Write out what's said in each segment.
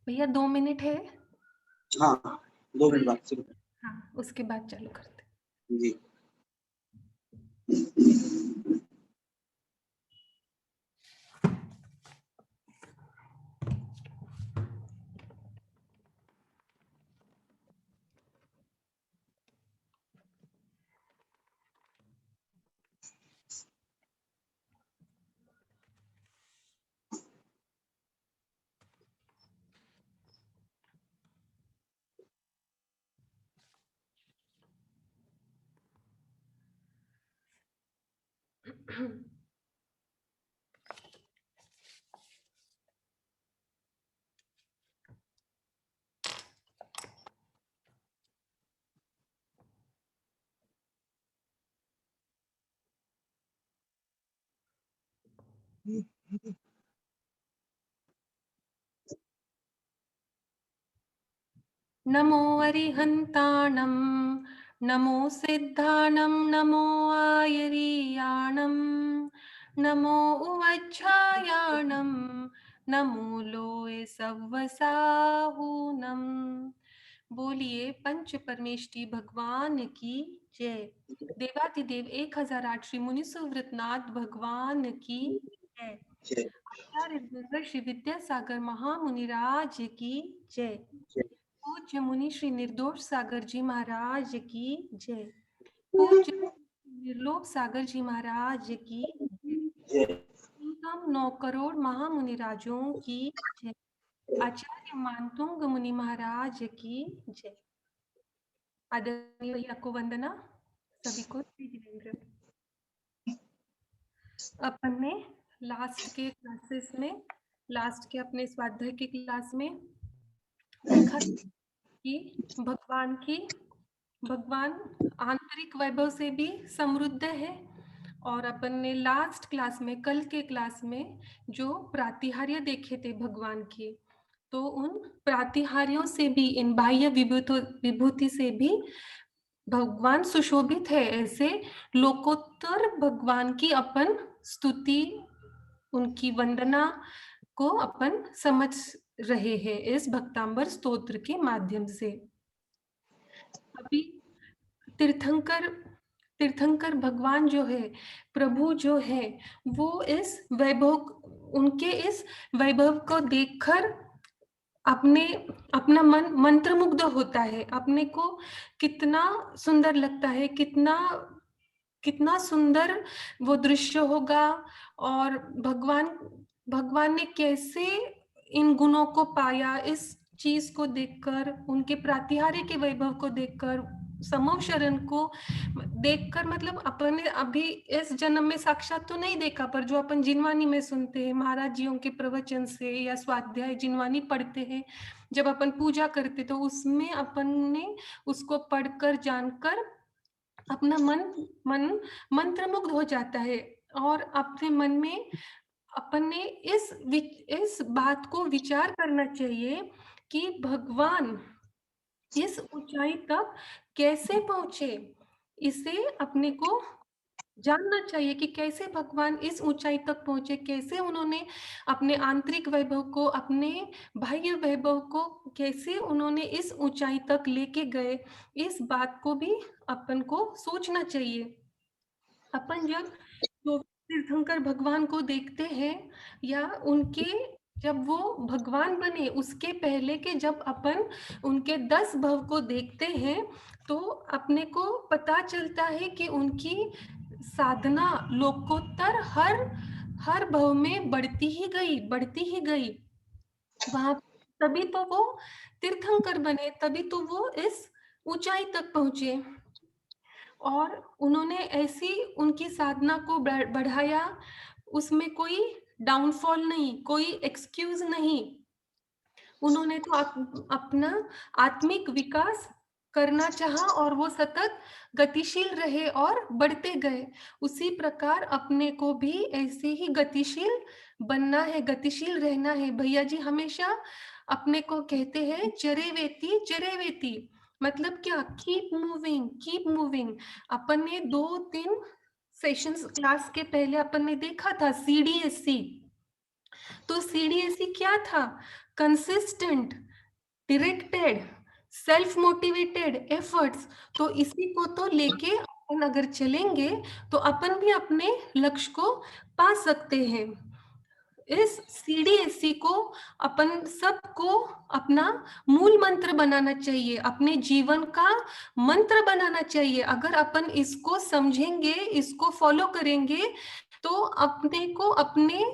भैया 2 मिनट है। हाँ 2 मिनट फिर बाद शुरू। हाँ, उसके बाद चालू करते। जी। नमो अरिहन्ताणं, नमो सिद्धाणं, नमो आयरीयाणं, नमो उवच्छायाणं, नमो लोए सव्वसाहूनम। बोलिए पंच परमेष्टि भगवान की जय। देवाधिदेव 1008 श्री मुनि सुव्रतनाथ भगवान की जय। जय। आचार्य गुरुवर श्री विद्यासागर महामुनिराज की जय। पूज्य मुनि श्री निर्दोष सागर जी महाराज की जय। पूज्य निर्लोक सागर जी महाराज की जय। जय। हम 9 करोड़ महामुनिराजों की जय। आचार्य मानतुंग मुनि महाराज की जय। आदरणीय भैया को वंदना, सभी को जिनेंद्र। अपन ने लास्ट के क्लासेस में, लास्ट के अपने स्वाध्याय के क्लास में देखा कि भगवान आंतरिक वैभव से भी समृद्ध है। और अपन ने लास्ट क्लास में, कल के क्लास में जो प्रातिहार्य देखे थे भगवान के, तो उन प्रातिहार्यों से भी, इन बाह्य विभूति से भी भगवान सुशोभित है। ऐसे लोकोत्तर भगवान की अपन स्तुति, उनकी वंदना को अपन समझ रहे हैं इस भक्तांबर स्तोत्र के माध्यम से। अभी तीर्थंकर भगवान जो है, प्रभु जो है, वो इस वैभव, उनके इस वैभव को देखकर अपना मन मंत्रमुग्ध होता है। अपने को कितना सुंदर लगता है, कितना सुंदर वो दृश्य होगा। और भगवान ने कैसे इन गुणों को पाया, इस चीज को देखकर, उनके प्रातिहार्य के वैभव को देखकर, समूह शरण को देखकर, मतलब अपन ने अभी इस जन्म में साक्षात तो नहीं देखा, पर जो अपन जिनवानी में सुनते हैं, महाराज जियों के प्रवचन से या स्वाध्याय जिनवानी पढ़ते हैं, जब अपन पूजा करते तो उसमें अपन ने उसको पढ़कर जानकर अपना मन मंत्रमुग्ध हो जाता है। और अपने मन में अपन ने इस बात को विचार करना चाहिए कि भगवान इस ऊंचाई तक कैसे पहुंचे। इसे अपने को जानना चाहिए कि कैसे भगवान इस ऊंचाई तक पहुंचे, कैसे उन्होंने अपने आंतरिक वैभव को, अपने बाह्य वैभव को कैसे उन्होंने इस ऊंचाई तक लेके गए। इस बात को भी अपन को सोचना चाहिए। अपन जब तो तीर्थंकर भगवान को देखते हैं, या उनके, जब वो भगवान बने उसके पहले के जब अपन उनके 10 भव को देखते हैं, तो अपने को पता चलता है कि उनकी साधना लोकोत्तर हर भव में बढ़ती ही गई। वहां तभी तो वो तीर्थंकर बने, तभी तो वो इस ऊंचाई तक पहुंचे। और उन्होंने ऐसी उनकी साधना को बढ़ाया, उसमें कोई डाउनफॉल नहीं, कोई एक्सक्यूज नहीं। उन्होंने तो अपना आत्मिक विकास करना चाहा और वो सतत गतिशील रहे और बढ़ते गए। उसी प्रकार अपने को भी ऐसे ही गतिशील बनना है, गतिशील रहना है। भैया जी हमेशा अपने को कहते हैं चरे वेती, मतलब क्या, कीप मूविंग। अपन ने 2-3 सेशंस क्लास के पहले अपन ने देखा था सीडीएससी। तो सीडीएससी क्या था? Consistent, directed, self motivated efforts. तो इसी को तो लेके अपन अगर चलेंगे तो अपन भी अपने लक्ष्य को पा सकते हैं। इस सीडीएससी को अपन सबको अपना मूल मंत्र बनाना चाहिए, अपने जीवन का मंत्र बनाना चाहिए। अगर अपन इसको समझेंगे, इसको फॉलो करेंगे, तो अपने को अपने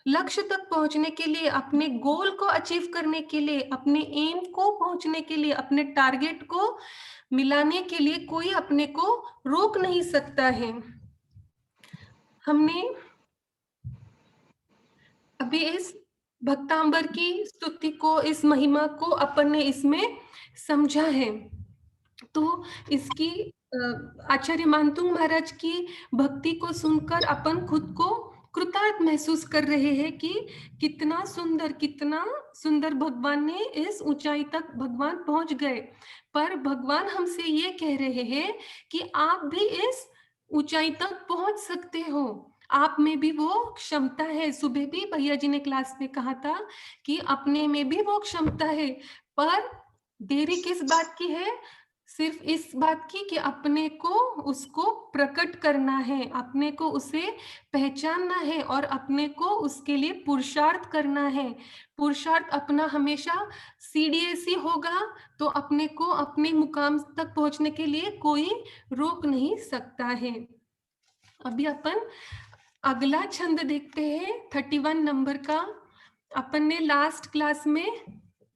लक्ष्य तक पहुंचने के लिए, अपने गोल को अचीव करने के लिए, अपने एम को पहुंचने के लिए, अपने टारगेट को मिलाने के लिए कोई अपने को रोक नहीं सकता है। हमने अभी इस भक्तांबर की स्तुति को, इस महिमा को अपन ने इसमें समझा है। तो इसकी आचार्य मानतुंग महाराज की भक्ति को सुनकर अपन खुद को कृतार्थ महसूस कर रहे हैं कि कितना सुंदर भगवान ने इस ऊंचाई तक भगवान पहुंच गए। पर भगवान हमसे ये कह रहे हैं कि आप भी इस ऊंचाई तक पहुंच सकते हो, आप में भी वो क्षमता है। सुबह भी भैया जी ने क्लास में कहा था कि अपने में भी वो क्षमता है, पर देरी किस बात की है? सिर्फ इस बात की कि अपने को उसको प्रकट करना है, अपने को उसे पहचानना है और अपने को उसके लिए पुरुषार्थ करना है। पुरुषार्थ अपना हमेशा सीडीएसई होगा तो अपने को अपने मुकाम तक पहुंचने के लिए कोई रोक नहीं सकता है। अभी अपन अगला छंद देखते हैं 31 नंबर का। अपन ने लास्ट क्लास में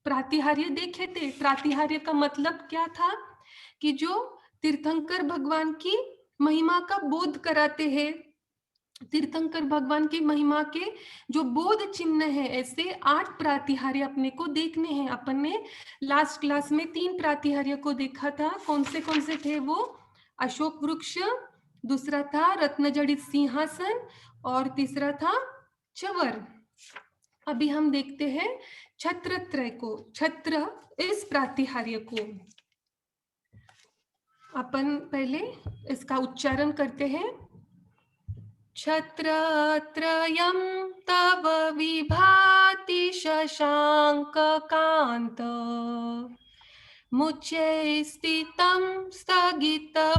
प्रातिहार्य देखे थे। प्रातिहार्य का मतलब क्या था कि जो तीर्थंकर भगवान की महिमा का बोध कराते हैं, तीर्थंकर भगवान की महिमा के जो बोध चिन्ह है, ऐसे 8 प्रातिहार्य अपने को देखने हैं। अपन ने लास्ट क्लास में 3 प्रातिहार्य को देखा था। कौन से थे वो? अशोक वृक्ष, दूसरा था रत्नजड़ित सिंहासन और तीसरा था चवर। अभी हम देखते हैं छत्रत्रय को, छत्र इस प्रातिहार्य को। अपन पहले इसका उच्चारण करते हैं। छत्रत्रयं तव विभाति शशाङ्ककान्त, मुच्चैः स्थितं स्थगितभानुकर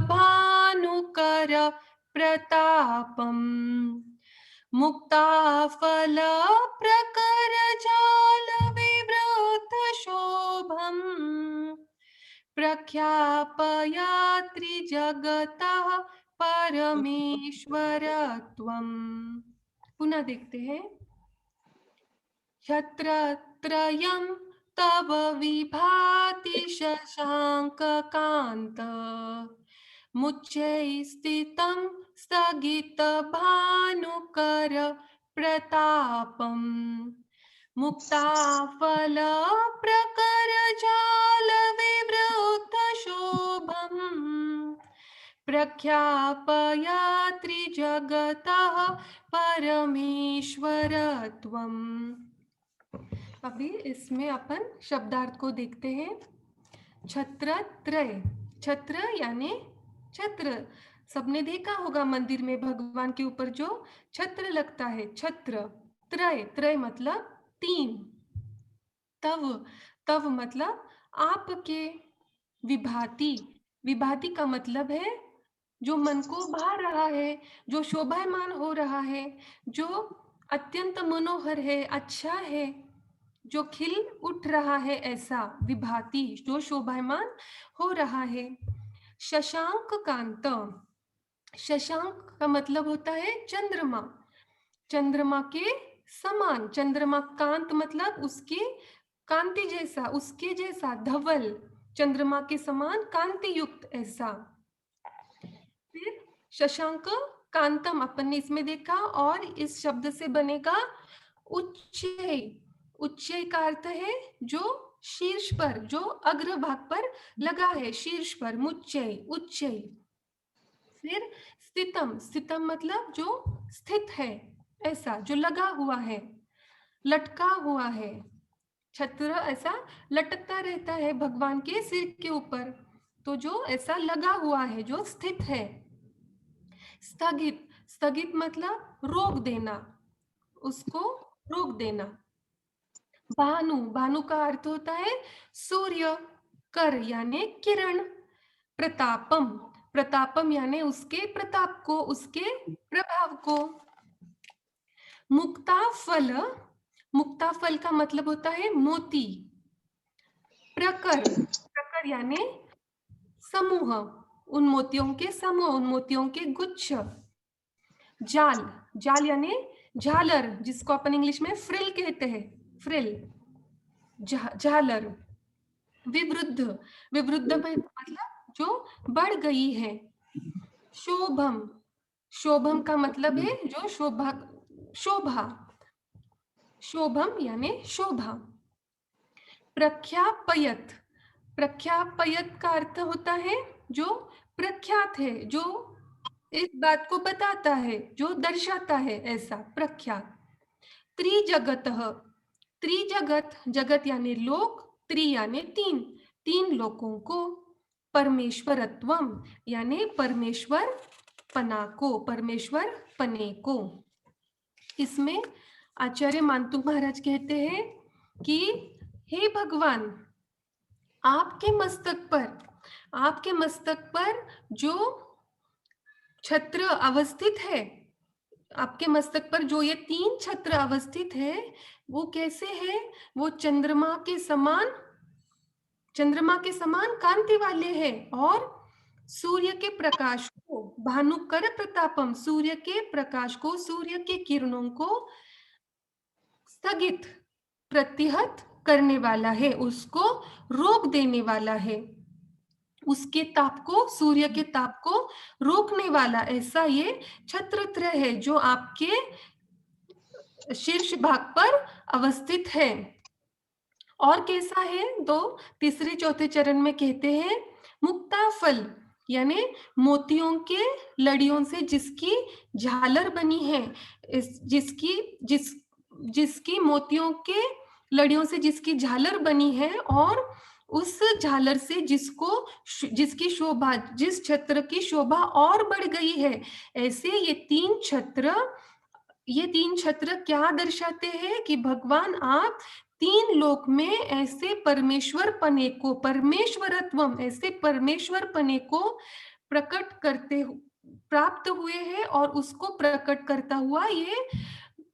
प्रतापम्, मुक्ताफलप्रकरजालविवृतशोभम्, प्रख्यापयात्रि जगतः परमेश्वरत्वम्। पुनः देखते हैं। छत्रत्रयं तव विभाति शशाङ्ककान्त, मुच्चैः स्थितं स्थगितभानुकर प्रतापम्, मुक्ताफलप्रकरजालविवृतशोभम्, प्रख्यापयात्रि जगतः परमेश्वरत्वम्। अभी इसमें अपन शब्दार्थ को देखते हैं। छत्रत्रय, छत्र यानी छत्र। सबने देखा होगा मंदिर में भगवान के ऊपर जो छत्र लगता है, छत्र। त्रय, त्रय मतलब 3। तव, तव मतलब आपके। विभाति, विभाति का मतलब है जो मन को भा रहा है, जो शोभायमान हो रहा है, जो अत्यंत मनोहर है, अच्छा है, जो खिल उठ रहा है, ऐसा विभाति जो शोभायमान हो रहा है। शशांक कांत, शशांक का मतलब होता है चंद्रमा, चंद्रमा के समान। चंद्रमा कांत मतलब उसकी कांति जैसा, उसके जैसा, धवल, चंद्रमा के समान कांति युक्त, ऐसा। फिर शशांक कांतम अपन ने इसमें देखा, और इस शब्द से बनेगा उच्चय। उच्चय का अर्थ है जो शीर्ष पर, जो अग्रभाग पर लगा है, शीर्ष पर, मुच्चय, उच्चय। फिर स्थितम, स्थितम मतलब जो स्थित है, ऐसा जो लगा हुआ है, लटका हुआ है। छत्र ऐसा लटकता रहता है भगवान के सिर के ऊपर, तो जो ऐसा लगा हुआ है, जो स्थित है। स्थगित, स्थगित मतलब रोक देना, उसको रोक देना। भानु, भानु का अर्थ होता है सूर्य। कर यानी किरण। प्रतापम, प्रतापम यानी उसके प्रताप को, उसके प्रभाव को। मुक्ताफल, मुक्ताफल का मतलब होता है मोती। प्रकर, प्रकर यानी समूह, उन मोतियों के समूह, उन मोतियों के गुच्छ। जाल, जाल यानी झालर, जिसको अपन इंग्लिश में फ्रिल कहते हैं, फ्रिल, झालर। विवृद्ध, विवृद्ध में मतलब जो बढ़ गई है। शोभम, शोभम का मतलब है जो शोभा, शोभा, शोभम यानी शोभा। प्रख्यापयत, प्रख्यापयत का अर्थ होता है जो प्रख्यात है, जो इस बात को बताता है, जो दर्शाता है, ऐसा प्रख्यात। त्रिजगत, त्रिजगत, जगत यानी लोक, त्रि यानी तीन, तीन लोकों को। परमेश्वरत्वम यानी परमेश्वर पना को, परमेश्वर पने को। इसमें आचार्य मांतु महाराज कहते हैं कि हे भगवान, आपके मस्तक पर, आपके मस्तक पर जो छत्र अवस्थित है, आपके मस्तक पर जो ये तीन छत्र अवस्थित है, वो कैसे है? वो चंद्रमा के समान, चंद्रमा के समान कांति वाले हैं और सूर्य के प्रकाश को, भानुकर प्रतापम, सूर्य के प्रकाश को, सूर्य के किरणों को स्थगित, प्रतिहत करने वाला है, उसको रोक देने वाला है, उसके ताप को, सूर्य के ताप को रोकने वाला ऐसा ये छत्रत्र है जो आपके शीर्ष भाग पर अवस्थित है। और कैसा है? तो तीसरे चौथे चरण में कहते हैं मुक्ताफल यानी मोतियों के लड़ियों से जिसकी झालर बनी है, जिसकी मोतियों के लड़ियों से जिसकी झालर बनी है, और उस झालर से जिसकी शोभा, जिस छत्र की शोभा और बढ़ गई है। ऐसे ये तीन छत्र क्या दर्शाते हैं कि भगवान आप तीन लोक में ऐसे परमेश्वर पने को, परमेश्वरत्वम, ऐसे परमेश्वर पने को प्रकट करते प्राप्त हुए हैं, और उसको प्रकट करता हुआ ये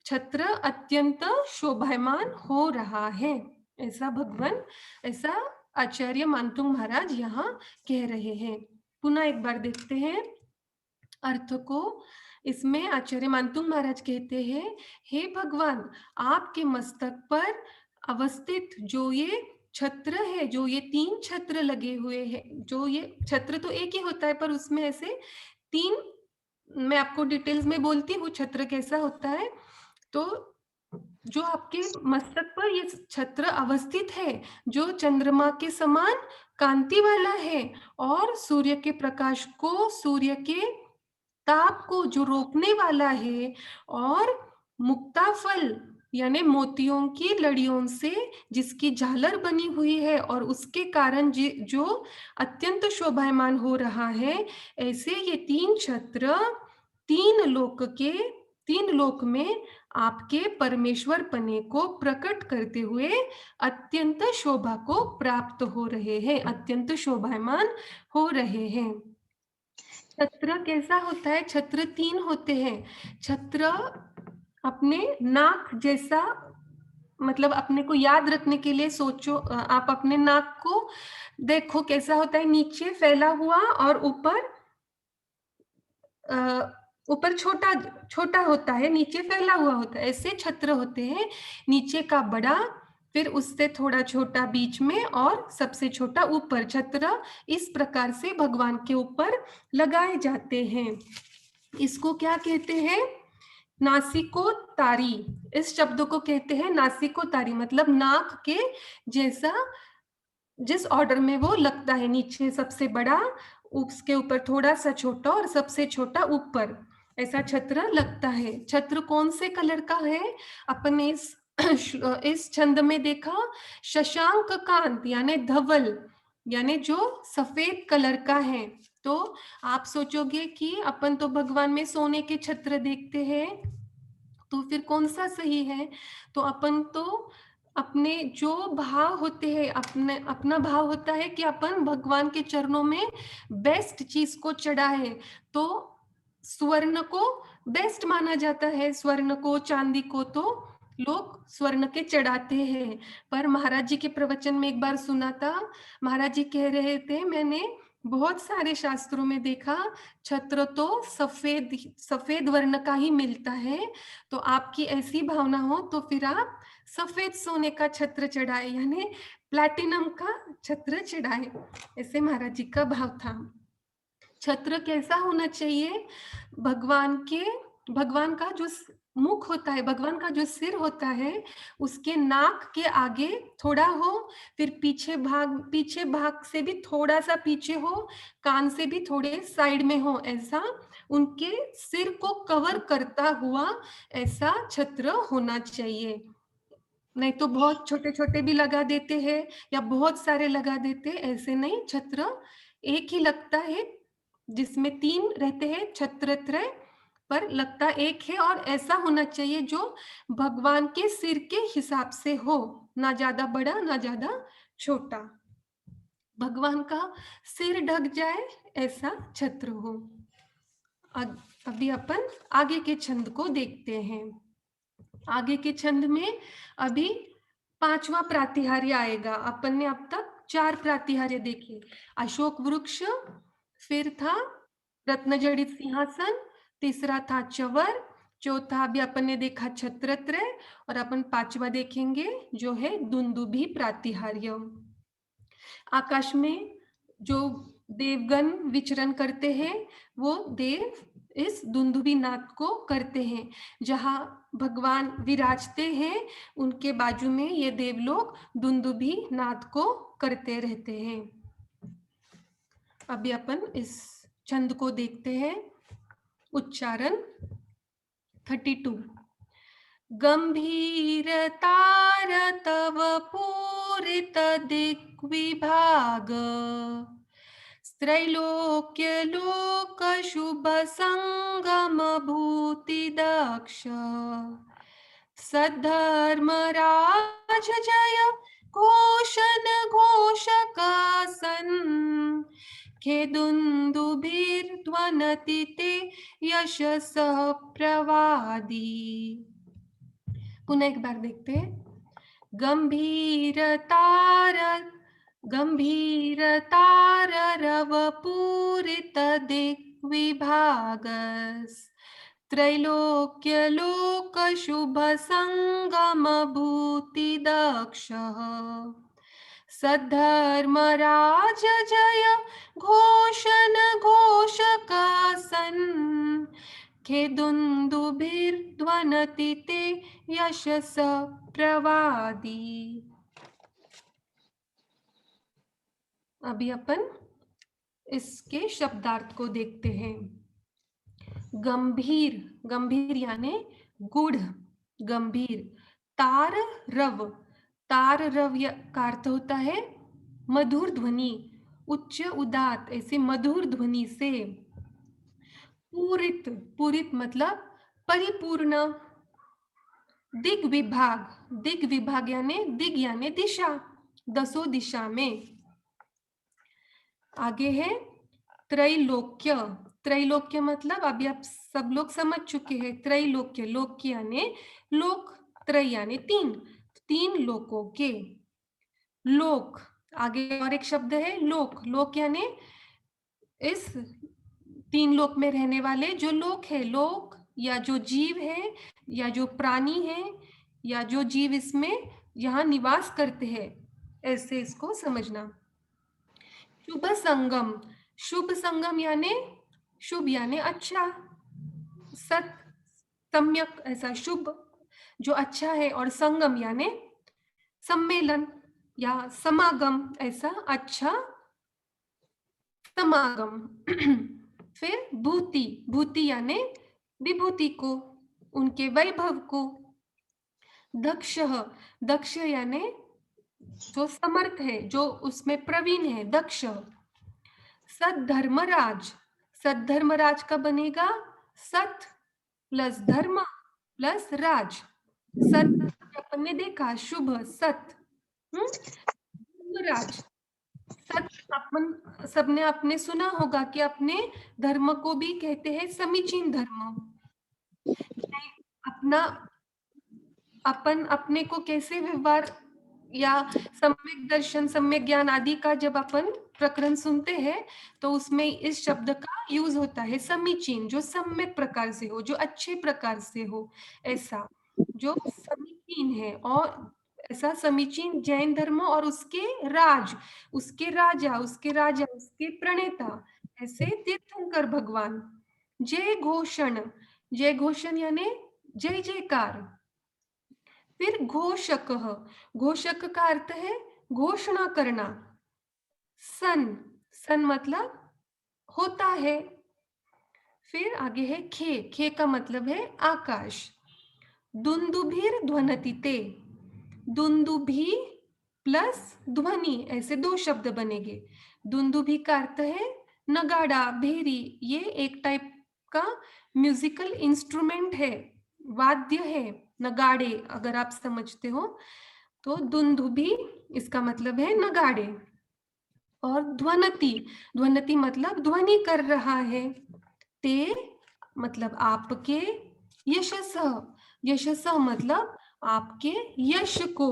छत्र अत्यंत शोभायमान हो रहा है। ऐसा भगवान, ऐसा आचार्य मांतुंग महाराज यहाँ कह रहे हैं। पुनः एक बार देखते हैं अर्थ को। इसमें आचार्य मांतुंग महाराज कहते हैं, हे भगवान, आपके मस्तक पर अवस्थित जो ये छत्र है, जो ये तीन छत्र लगे हुए हैं, जो ये छत्र तो एक ही होता है पर उसमें ऐसे तीन, मैं आपको डिटेल्स में बोलती हूँ छत्र कैसा होता है। तो जो आपके मस्तक पर ये छत्र अवस्थित है, जो चंद्रमा के समान कांति वाला है और सूर्य के प्रकाश को, सूर्य के ताप को जो रोकने वाला है, और मुक्ताफल यानी मोतियों की लड़ियों से जिसकी झालर बनी हुई है और उसके कारण जो अत्यंत शोभायमान हो रहा है, ऐसे ये तीन छत्र तीन लोक में आपके परमेश्वर पने को प्रकट करते हुए अत्यंत शोभा को प्राप्त हो रहे हैं, अत्यंत शोभायमान हो रहे हैं। छत्र कैसा होता है? छत्र तीन होते हैं। छत्र अपने नाक जैसा, मतलब अपने को याद रखने के लिए सोचो, आप अपने नाक को देखो कैसा होता है, नीचे फैला हुआ और ऊपर छोटा छोटा होता है, नीचे फैला हुआ होता है, ऐसे छत्र होते हैं। नीचे का बड़ा, फिर उससे थोड़ा छोटा बीच में, और सबसे छोटा ऊपर। छत्र इस प्रकार से भगवान के ऊपर लगाए जाते हैं। इसको क्या कहते हैं? नासिकोतारी, इस शब्द को कहते हैं नासिकोतारी, मतलब नाक के जैसा, जिस ऑर्डर में वो लगता है, नीचे सबसे बड़ा, उसके ऊपर थोड़ा सा छोटा और सबसे छोटा ऊपर, ऐसा छत्र लगता है। छत्र कौन से कलर का है? अपन ने इस छंद में देखा, शशांक कांत यानी धवल, यानी जो सफेद कलर का है। तो आप सोचोगे कि अपन तो भगवान में सोने के छत्र देखते हैं, तो फिर कौन सा सही है? तो अपन तो अपने जो भाव होते हैं, अपने अपना भाव होता है कि अपन भगवान के चरणों में बेस्ट चीज को चढ़ाए। तो स्वर्ण को बेस्ट माना जाता है, स्वर्ण को, चांदी को तो लोग स्वर्ण के चढ़ाते हैं। पर महाराज जी के प्रवचन में एक बार सुना था, महाराज जी कह रहे थे, मैंने बहुत सारे शास्त्रों में देखा छत्र तो सफेद सफेद वर्ण का ही मिलता है। तो आपकी ऐसी भावना हो तो फिर आप सफेद सोने का छत्र चढ़ाए, यानी प्लैटिनम का छत्र चढ़ाए। ऐसे महाराज जी का भाव था। छत्र कैसा होना चाहिए? भगवान के, भगवान का जो मुख होता है, भगवान का जो सिर होता है, उसके नाक के आगे थोड़ा हो, फिर पीछे भाग से भी थोड़ा सा पीछे हो, कान से भी थोड़े साइड में हो, ऐसा उनके सिर को कवर करता हुआ ऐसा छत्र होना चाहिए। नहीं तो बहुत छोटे छोटे भी लगा देते हैं या बहुत सारे लगा देते, ऐसे नहीं। छत्र एक ही लगता है, जिसमें 3 रहते हैं छत्रत्रय, पर लगता एक है। और ऐसा होना चाहिए जो भगवान के सिर के हिसाब से हो, ना ज्यादा बड़ा ना ज्यादा छोटा, भगवान का सिर ढक जाए ऐसा छत्र हो। अभी अपन आगे के छंद को देखते हैं। आगे के छंद में अभी 5वां प्रातिहार्य आएगा। अपन ने अब तक 4 प्रातिहार्य देखे। अशोक वृक्ष, फिर था रत्नजड़ित सिंहासन, तीसरा था चवर, चौथा अभी अपन ने देखा छत्रत्रय, और अपन 5वां देखेंगे जो है दुंदुभी प्रातिहार्य। आकाश में जो देवगण विचरण करते हैं, वो देव इस दुंदुभी नाद को करते हैं। जहाँ भगवान विराजते हैं, उनके बाजू में ये देव लोग दुंदुभी नाद को करते रहते हैं। अभी अपन इस छंद को देखते हैं। उच्चारण 32। गंभीरतार तव पूरित दिग्विभाग, त्रैलोक्य लोक शुभ संगम भूति दक्ष, सद्धर्मराज जय घोषण घोषकासन, खेदुन्दुभिर्ध्वनति ते यशसः प्रवादी। पुनः एक बार देखते हैं। गंभीरतार रव पूरित दिग्विभागस्, त्रैलोक्य लोक शुभ संगम भूति दक्षः, सद्धर्मराज जय घोषण घोषकासन, खेदुन्दुभिर्ध्वनति ते यशस प्रवादी। अभी अपन इसके शब्दार्थ को देखते हैं। गंभीर, गंभीर यानी गुढ़, गंभीर। तार रव, तार रव का अर्थ होता है मधुर ध्वनि, उच्च उदात, ऐसे मधुर ध्वनि से। पूरित, पूरित मतलब परिपूर्ण। दिग विभाग, दिग विभाग यानी दिग यानी दिशा, 10 दिशा में। आगे है त्रैलोक्य, त्रैलोक्य मतलब अभी आप सब लोग समझ चुके हैं। त्रैलोक्य, लोक यानी लोक, त्रय यानी 3, 3 लोकों के। लोक, आगे और एक शब्द है लोक, लोक यानी इस 3 लोक में रहने वाले जो लोक है, लोक या जो जीव है या जो प्राणी है या जो जीव इसमें यहाँ निवास करते हैं, ऐसे इसको समझना। शुभ संगम, शुभ संगम यानी शुभ यानी अच्छा, सत, सम्यक, ऐसा शुभ जो अच्छा है, और संगम यानी सम्मेलन या समागम, ऐसा अच्छा समागम। फिर भूति, भूति यानी विभूति को, उनके वैभव को। दक्ष, दक्ष यानी जो समर्थ है, जो उसमें प्रवीण है, दक्ष। सद्धर्मराज, सद्धर्मराज का बनेगा सत प्लस धर्म प्लस राज, सत अपन ने देखा, शुभ सत, राज। सत अपन सबने आपने सुना होगा कि अपने धर्म को भी कहते हैं समीचीन धर्म। अपना अपन अपने को कैसे व्यवहार या सम्यक दर्शन, सम्यक ज्ञान आदि का जब अपन प्रकरण सुनते हैं तो उसमें इस शब्द का यूज होता है समीचीन, जो सम्यक प्रकार से हो, जो अच्छे प्रकार से हो, ऐसा जो समीचीन है। और ऐसा समीचीन जैन धर्म और उसके राज, उसके राजा, उसके प्रणेता ऐसे तीर्थंकर भगवान। जय घोषण, जय घोषण यानी जय जयकार। फिर घोषक, घोषक का अर्थ है घोषणा करना। सन, सन मतलब होता है। फिर आगे है खे, खे का मतलब है आकाश। दुंदुभिर ध्वनतिते, दुंदुभी प्लस ध्वनि, ऐसे दो शब्द बनेंगे। दुंदुभी का अर्थ है नगाड़ा, भेरी। ये एक टाइप का म्यूजिकल इंस्ट्रूमेंट है, वाद्य है, नगाड़े अगर आप समझते हो तो। दुंदुभी इसका मतलब है नगाड़े। और ध्वनति, ध्वनति मतलब ध्वनि कर रहा है। ते मतलब आपके, यशस, यशस मतलब आपके यश को,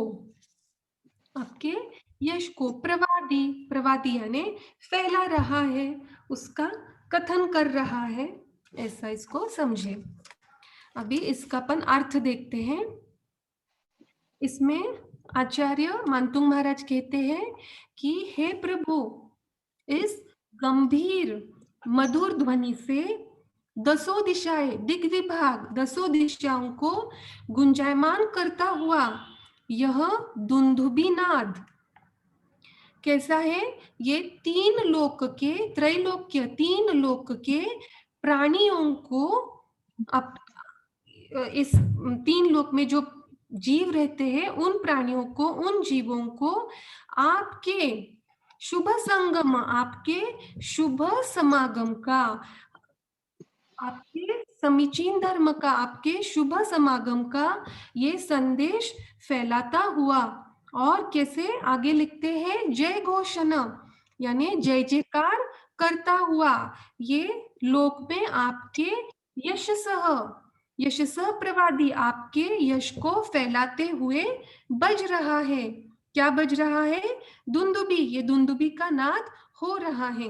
आपके यश को। प्रवादी, प्रवादी यानी फैला रहा है, उसका कथन कर रहा है, ऐसा इसको समझे। अभी इसका अपन अर्थ देखते हैं। इसमें आचार्य मानतुंग महाराज कहते हैं कि हे प्रभु, इस गंभीर मधुर ध्वनि से दसों दिशाएं, दिग्विभाग, दसों दिशाओं को गुंजायमान करता हुआ यह दुंदुभी नाद कैसा है? ये तीन लोक के, त्रैलोक्य, तीन लोक के प्राणियों को, अब इस तीन लोक में जो जीव रहते हैं उन प्राणियों को, उन जीवों को आपके शुभ संगम, आपके शुभ समागम का, आपके समीचीन धर्म का, आपके शुभ समागम का ये संदेश फैलाता हुआ। और कैसे आगे लिखते हैं, जय घोषण यानी जय जयकार करता हुआ ये लोक में आपके यशसह, यशसह प्रवादी, आपके यश को फैलाते हुए बज रहा है। क्या बज रहा है? दुंदुभी, ये दुंदुभी का नाद हो रहा है।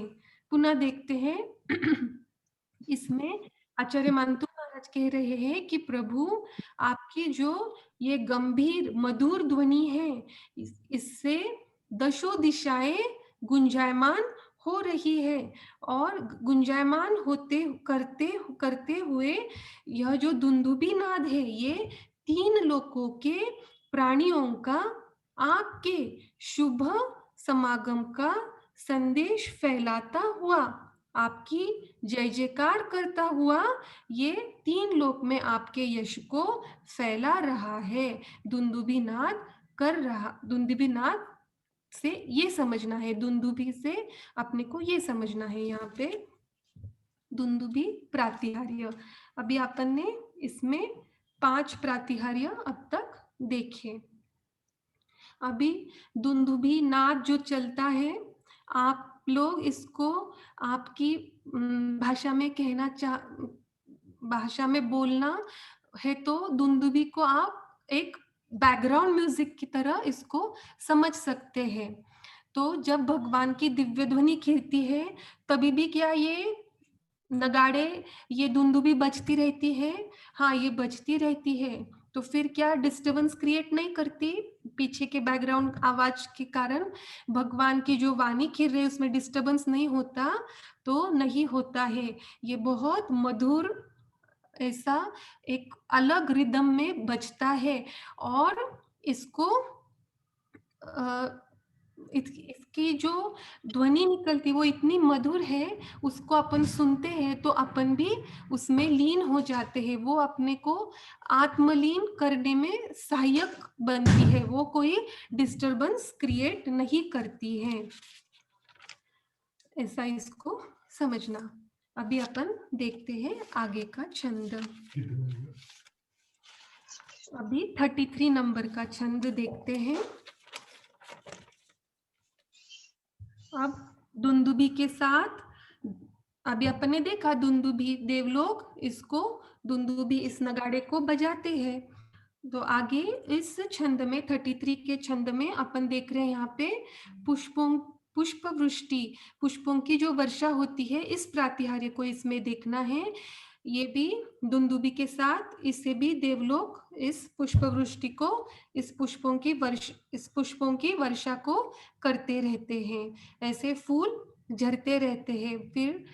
पुनः देखते हैं इसमें आचार्य मानतु महाराज कह रहे हैं कि प्रभु आपकी जो ये गंभीर मधुर ध्वनि है, इससे दशों दिशाएं गुंजायमान हो रही है। और गुंजायमान होते करते करते हुए यह जो दुंदुभी नाद है, ये तीन लोकों के प्राणियों का आपके शुभ समागम का संदेश फैलाता हुआ, आपकी जय जयकार करता हुआ ये तीन लोक में आपके यश को फैला रहा है। दुंदुभी नाद कर रहा, दुंदुभी नाद से ये समझना है, दुंदुभी से अपने को ये समझना है यहाँ पे दुंदुभी प्रातिहार्य। अभी अपन ने इसमें 5 प्रातिहार्य अब तक देखे। अभी दुंदुभी नाद जो चलता है, आप लोग इसको आपकी भाषा में कहना भाषा में बोलना है तो दुंदुभी को आप एक बैकग्राउंड म्यूजिक की तरह इसको समझ सकते हैं। तो जब भगवान की दिव्य ध्वनि खिलती है तभी भी क्या ये नगाड़े, ये दुंदुभी बजती रहती है? हाँ, ये बजती रहती है। तो फिर क्या डिस्टरबेंस क्रिएट नहीं करती पीछे के बैकग्राउंड आवाज के कारण? भगवान की जो वाणी खिल रही है उसमें डिस्टरबेंस नहीं होता? तो नहीं होता है। ये बहुत मधुर, ऐसा एक अलग रिदम में बजता है। और इसको इसकी जो ध्वनि निकलती वो इतनी मधुर है, उसको अपन सुनते हैं तो अपन भी उसमें लीन हो जाते हैं। वो अपने को आत्मलीन करने में सहायक बनती है, वो कोई डिस्टरबेंस क्रिएट नहीं करती है। ऐसा इसको समझना। अभी अपन देखते हैं आगे का छंद। अभी 33 नंबर का छंद देखते हैं। अब दुंदुभी के साथ, अभी अपन ने देखा दुंदुभी, देवलोक इसको, दुंदुभी इस नगाड़े को बजाते हैं। तो आगे इस छंद में 33 के छंद में अपन देख रहे हैं यहाँ पे पुष्प वृष्टि, पुष्पों की जो वर्षा होती है, इस प्रातिहार्य को इसमें देखना है। ये भी दुंदुभी के साथ, इसे भी देवलोक इस पुष्प वृष्टि को, इस पुष्पों की वर्षा को करते रहते हैं। ऐसे फूल झरते रहते हैं। फिर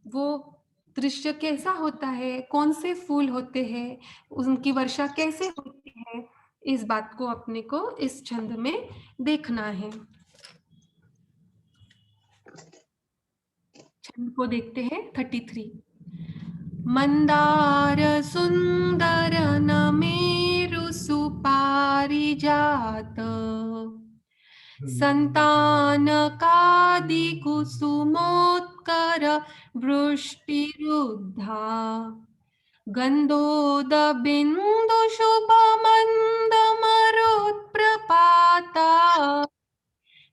वो दृश्य कैसा होता है, कौन से फूल होते हैं, उनकी वर्षा कैसे होती है, इस बात को अपने को इस छंद में देखना है। छंद को देखते हैं 33। मंदार सुंदर नमेरु सुपारिजात, संतान कादि कुसुमोत्कर वृष्टिरुद्धा, गंधोद बिंदु शुभ मंद मरुत्प्रपाता,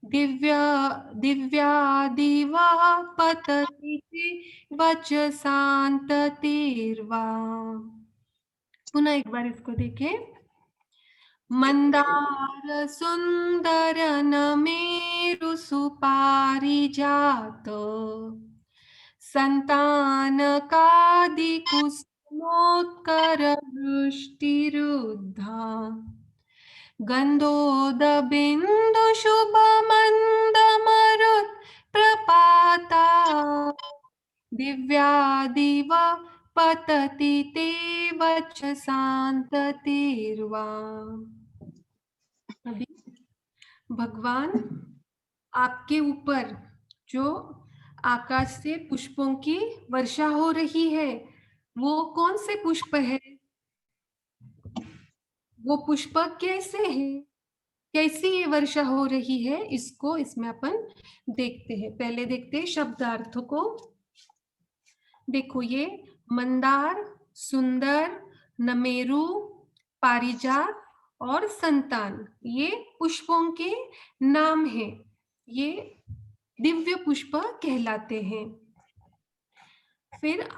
दिव्या दिवा पतति वचसान्ततिर्वा। पुनः एक बार इसको देखें। मंदार सुंदर नमेरु सुपारिजात, संतान कादि कुसुमोत्कर वृष्टिरुद्धा, गंधोद बिंदु शुभ मंद मरुत् प्रपाता, दिव्या दिवा पतति ते वचसान्ततिर्वा। अभी भगवान आपके ऊपर जो आकाश से पुष्पों की वर्षा हो रही है, वो कौन से पुष्प है, वो पुष्प कैसे है, कैसी ये वर्षा हो रही है, इसको इसमें अपन देखते हैं। पहले देखते हैं शब्दार्थ को। देखो, ये मंदार, सुंदर, नमेरु, पारिजात और संतान, ये पुष्पों के नाम हैं। ये दिव्य पुष्प कहलाते हैं। फिर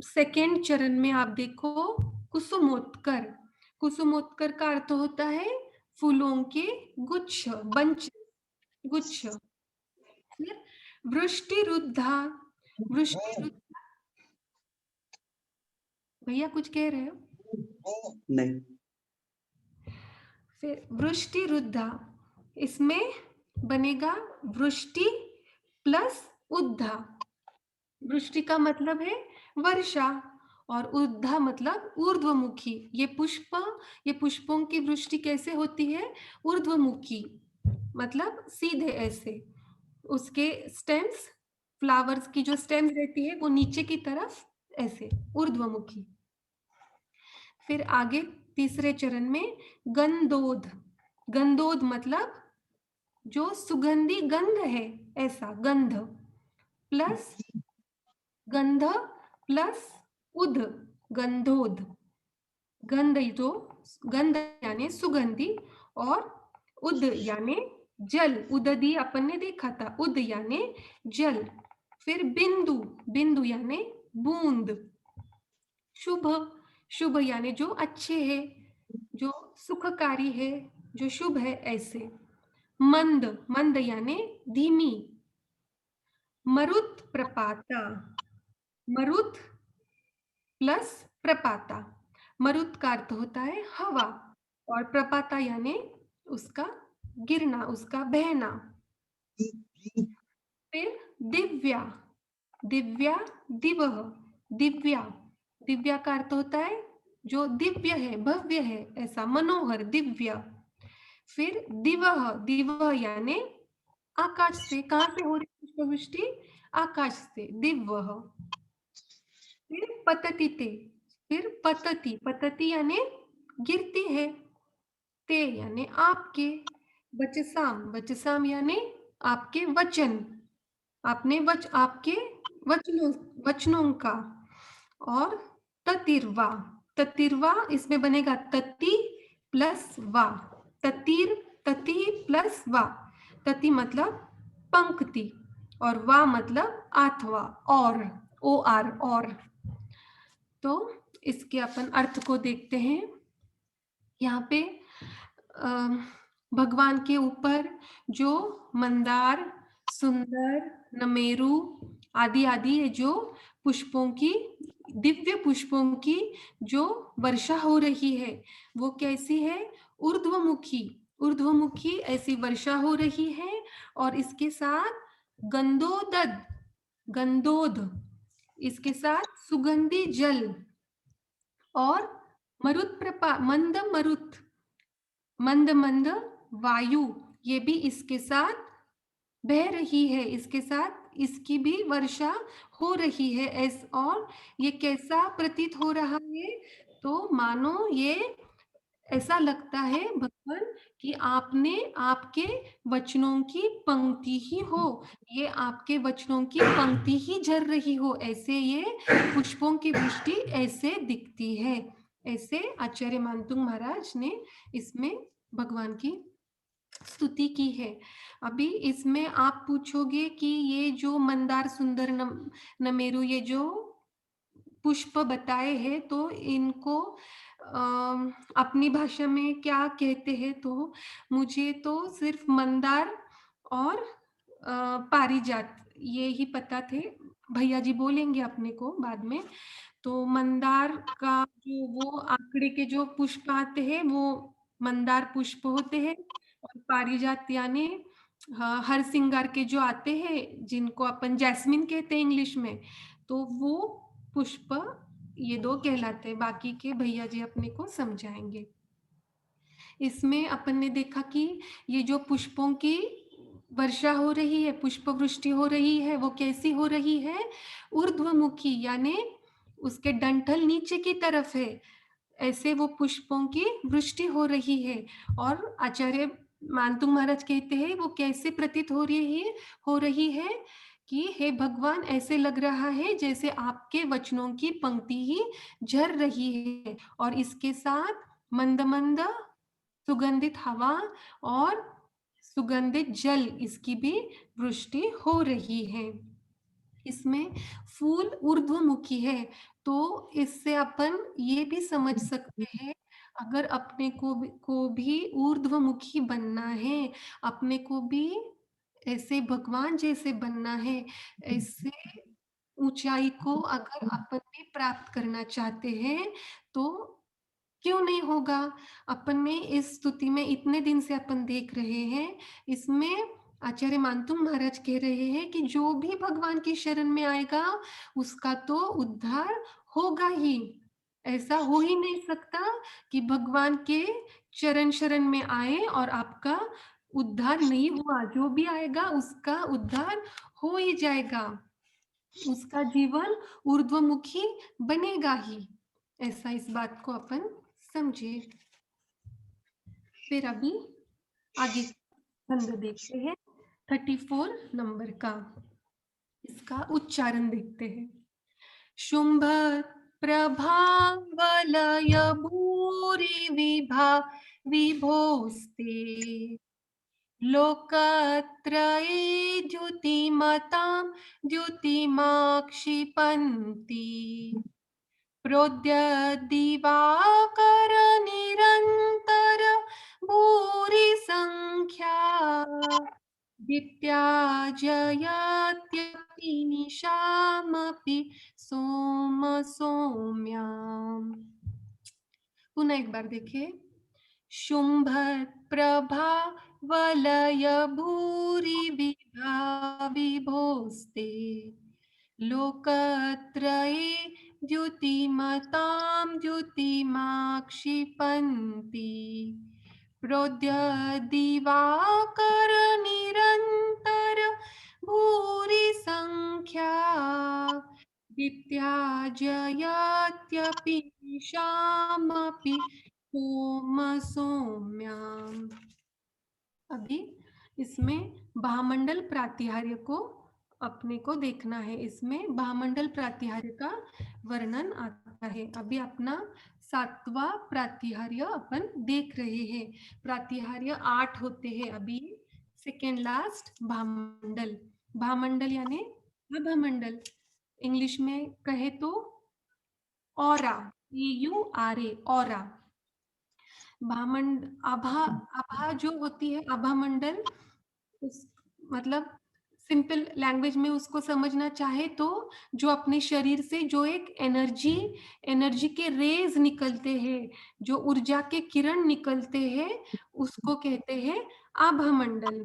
सेकेंड चरण में आप देखो कुसुमोत्कर। कुसुमोत्कर का अर्थ होता है फूलों के गुच्छ, बंच, गुच्छ। फिर वृष्टिरुद्धा, वृष्टिरुद्धा, भैया कुछ कह रहे हो? नहीं। फिर वृष्टिरुद्धा, इसमें बनेगा वृष्टि प्लस उद्धा। वृष्टि का मतलब है वर्षा और उद्धा मतलब ऊर्ध्वमुखी। ये पुष्पों की वृष्टि कैसे होती है? ऊर्ध्वमुखी, मतलब सीधे ऐसे। उसके स्टेम्स, फ्लावर्स की जो स्टेम्स रहती है वो नीचे की तरफ ऐसे ऊर्ध्वमुखी। फिर आगे तीसरे चरण में गंधोद। गंधोद मतलब जो सुगंधी गंध है, ऐसा गंध, प्लस गंध प्लस उद, गंधोद। गंध तो गंध यानी सुगंधी और उद यानी जल, उददी अपन ने देखा था, उद यानी जल। फिर बिंदु, बिंदु यानी बूंद। शुभ, शुभ यानी जो अच्छे है, जो सुखकारी है, जो शुभ है, ऐसे। मंद, मंद यानी धीमी। मरुत प्रपाता, मरुत प्लस प्रपाता। मरुत का अर्थ होता है हवा और प्रपाता यानी उसका गिरना, उसका बहना। फिर दिव्या, दिव्या, दिवह, दिव्या, दिव्या का अर्थ होता है जो दिव्य है, भव्य है, ऐसा मनोहर, दिव्य। फिर दिवह, दिवह यानी आकाश से। कहां से हो रही पुष्पवृष्टि? आकाश से, दिव्य। फिर पतति ते, फिर पतति, पतति यानी गिरती है, ते यानी आपके, वचसाम, वचसाम यानी आपके वचन, आपके वचनों का। और ततिर्वा, ततिर्वा इसमें बनेगा तति प्लस वा, ततिर, तति प्लस वा। तति मतलब पंक्ति और वा मतलब अथवा, और। तो इसके अपन अर्थ को देखते हैं। यहाँ पे भगवान के ऊपर जो मंदार, सुंदर, नमेरु आदि आदि जो पुष्पों की, दिव्य पुष्पों की जो वर्षा हो रही है, वो कैसी है? ऊर्ध्वमुखी, ऊर्ध्वमुखी ऐसी वर्षा हो रही है। और इसके साथ गंधोदध, गंधोद, इसके साथ सुगंधी जल और मरुत प्रपा, मंद मरुत, मंद मंद वायु, ये भी इसके साथ बह रही है, इसके साथ इसकी भी वर्षा हो रही है। और ये कैसा प्रतीत हो रहा है? तो मानो ये ऐसा लगता है भगवान कि आपने, आपके वचनों की पंक्ति ही हो, ये आपके वचनों की पंक्ति ही झर रही हो, ऐसे ये पुष्पों की वृष्टि ऐसे दिखती है। ऐसे आचार्य मानतुंग महाराज ने इसमें भगवान की स्तुति की है। अभी इसमें आप पूछोगे कि ये जो मंदार, सुंदर, नमेरु, ये जो पुष्प बताए हैं, तो इनको अपनी भाषा में क्या कहते हैं? तो मुझे तो सिर्फ मंदार और पारिजात ये ही पता थे। भैया जी बोलेंगे अपने को बाद में। तो मंदार का जो वो आंकड़े के जो पुष्प आते हैं वो मंदार पुष्प होते हैं। और पारिजात यानी हर सिंगार के जो आते हैं, जिनको अपन जैस्मिन कहते हैं इंग्लिश में, तो वो पुष्प ये दो कहलाते हैं। बाकी के भैया जी अपने को समझाएंगे। इसमें अपन ने देखा कि ये जो पुष्पों की वर्षा हो रही है, पुष्प वृष्टि हो रही है, वो कैसी हो रही है? ऊर्ध्वमुखी, यानी उसके डंठल नीचे की तरफ है, ऐसे वो पुष्पों की वृष्टि हो रही है। और आचार्य मानतुंग महाराज कहते हैं वो कैसे प्रतीत हो रही है कि हे भगवान, ऐसे लग रहा है जैसे आपके वचनों की पंक्ति ही झर रही है, और इसके साथ मंद मंद सुगंधित हवा और सुगंधित जल, इसकी भी वृष्टि हो रही है। इसमें फूल ऊर्ध्वमुखी है, तो इससे अपन ये भी समझ सकते हैं, अगर अपने को भी ऊर्ध्वमुखी बनना है, अपने को भी ऐसे भगवान जैसे बनना है, ऐसे ऊंचाई को अगर अपन भी प्राप्त करना चाहते हैं, तो क्यों नहीं होगा? अपन ने इस स्तुति में इतने दिन से अपन देख रहे हैं, इसमें आचार्य मानतुंग महाराज कह रहे हैं कि जो भी भगवान की शरण में आएगा उसका तो उद्धार होगा ही। ऐसा हो ही नहीं सकता कि भगवान के चरण शरण में आए और आपका उद्धार नहीं हुआ। जो भी आएगा उसका उद्धार हो ही जाएगा, उसका जीवन ऊर्ध्वमुखी बनेगा ही। ऐसा इस बात को अपन समझे। फिर अभी आगे छंद देखते हैं 34 नंबर का, इसका उच्चारण देखते हैं। शुंभ प्रभावलय भूरि विभोस्ते लोकत्रये द्युतिमतां द्युतिमाक्षिपन्ति प्रोद्यद्दिवाकर निरन्तर भूरि संख्या दीप्त्या जयत्यपि निशामपि सोम सौम्याम्। पुनः एक बार देखिए। शुंभ प्रभा वलय भूरि विभोस्ते लोकत्रये द्युतिमतां द्युतिमाक्षिपन्ति प्रोद्यद्दिवाकर निरन्तर भूरि संख्या दीप्त्या जयत्यपि निशामपि सोम सौम्याम्। अभी इसमें भामंडल प्रातिहार्य को अपने को देखना है। इसमें भामंडल प्रातिहार्य का वर्णन आता है। अभी अपना 7वां प्रातिहार्य अपन देख रहे हैं। प्रातिहार्य 8 होते हैं। अभी सेकेंड लास्ट भामंडल। भामंडल यानी आभामंडल, इंग्लिश में कहे तो ऑरा, EURA, ऑरा। भामंड आभा, आभा जो होती है आभा मंडल, उस मतलब सिंपल लैंग्वेज में उसको समझना चाहे तो जो अपने शरीर से जो एक एनर्जी के रेज निकलते हैं, जो ऊर्जा के किरण निकलते हैं, उसको कहते हैं आभा मंडल।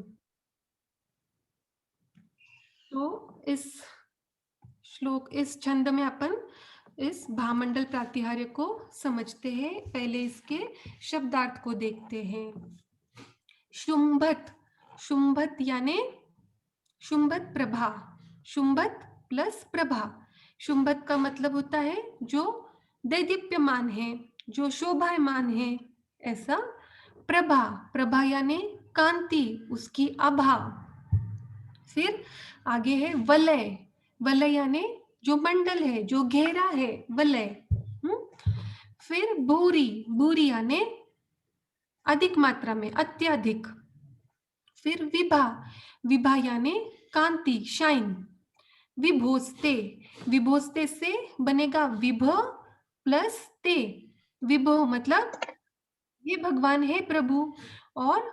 तो इस छंद में अपन इस भामंडल प्रातिहार्य को समझते हैं। पहले इसके शब्दार्थ को देखते हैं। शुंभत, शुंभत यानी शुंभत प्रभा, शुंभत प्लस प्रभा। शुंभत का मतलब होता है जो दैदीप्यमान है, जो शोभायमान है, ऐसा। प्रभा, प्रभा यानी कांति, उसकी आभा। फिर आगे है वलय, वलय यानी जो मंडल है, जो घेरा है, वलय। फिर भूरी, भूरी यानी अधिक मात्रा में, अत्यधिक। फिर विभा, विभा यानी कांति, शाइन। विभोस्ते, विभोस्ते से बनेगा विभ प्लस ते। विभो मतलब ये भगवान है प्रभु, और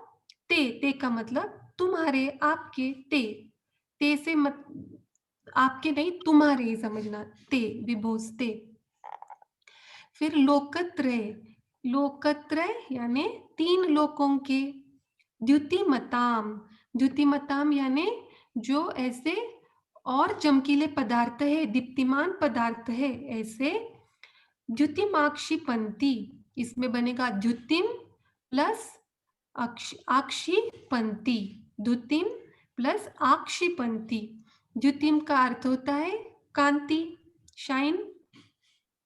ते का मतलब तुम्हारे, आपके। ते से मत आपके नहीं, तुम्हारे ही समझना, ते, विभोस्ते। फिर लोकत्रय, लोकत्रय यानी 3 लोकों के। द्युतिमताम, द्युतिमताम यानी जो ऐसे और चमकीले पदार्थ है, दीप्तिमान पदार्थ है, ऐसे। द्युतिमाक्षिपंती, इसमें बनेगा द्युतिम प्लस आक्षिपंती, द्युतिम प्लस आक्षिपंती। द्युतिम का अर्थ होता है कांति, शाइन,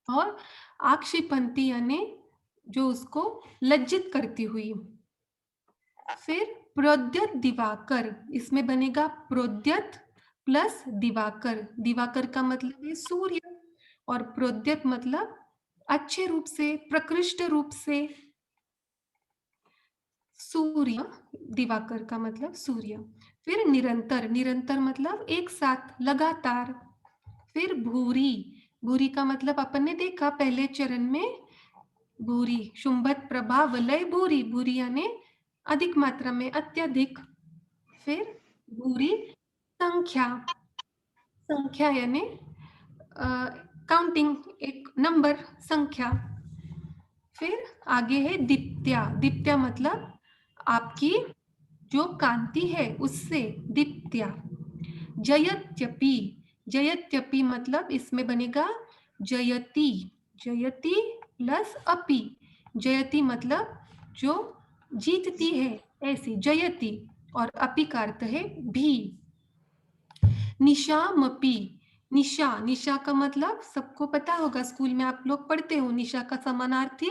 और आक्षिपंती यानी जो उसको लज्जित करती हुई। फिर प्रोद्यत दिवाकर, इसमें बनेगा प्रोद्यत प्लस दिवाकर। दिवाकर का मतलब है सूर्य, और प्रोद्यत मतलब अच्छे रूप से, प्रकृष्ट रूप से, सूर्य। दिवाकर का मतलब सूर्य। फिर निरंतर, निरंतर मतलब एक साथ, लगातार। फिर भूरी, भूरी का मतलब अपन ने देखा पहले चरण में, भूरी, शुंभत प्रभा वलय भूरी, भूरी यानी अधिक मात्रा में, अत्यधिक। फिर भूरी संख्या, संख्या यानी काउंटिंग, एक नंबर, संख्या। फिर आगे है दीप्त्या, दीप्त्या मतलब आपकी जो कांति है उससे, दीप्त्या। जयत्यपि, जयत्यपि मतलब इसमें बनेगा जयति, जयति प्लस अपि। जयति मतलब जो जीतती है, ऐसी, जयति। और अपि का अर्थ है भी। निशामपि, निशा, निशा का मतलब सबको पता होगा, स्कूल में आप लोग पढ़ते हो, निशा का समानार्थी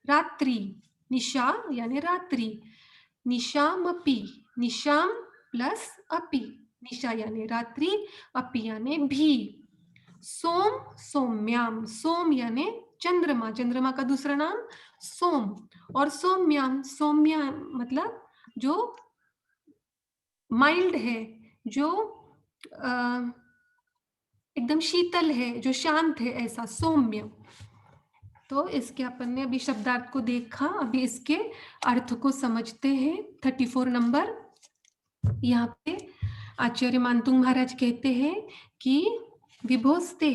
रात्रि, निशा यानी रात्रि। निशामपि, निशाम प्लस अपि, निशा यानी रात्रि, अपि यानी भी। सोम, सौम्याम, सोम यानी चंद्रमा, चंद्रमा का दूसरा नाम सोम। और सौम्याम, सौम्या मतलब जो माइल्ड है, जो एकदम शीतल है, जो शांत है, ऐसा सौम्य। तो इसके अपन ने अभी शब्दार्थ को देखा, अभी इसके अर्थ को समझते हैं। 34 नंबर, यहाँ पे आचार्य मानतुंग महाराज कहते हैं कि विभोस्ते,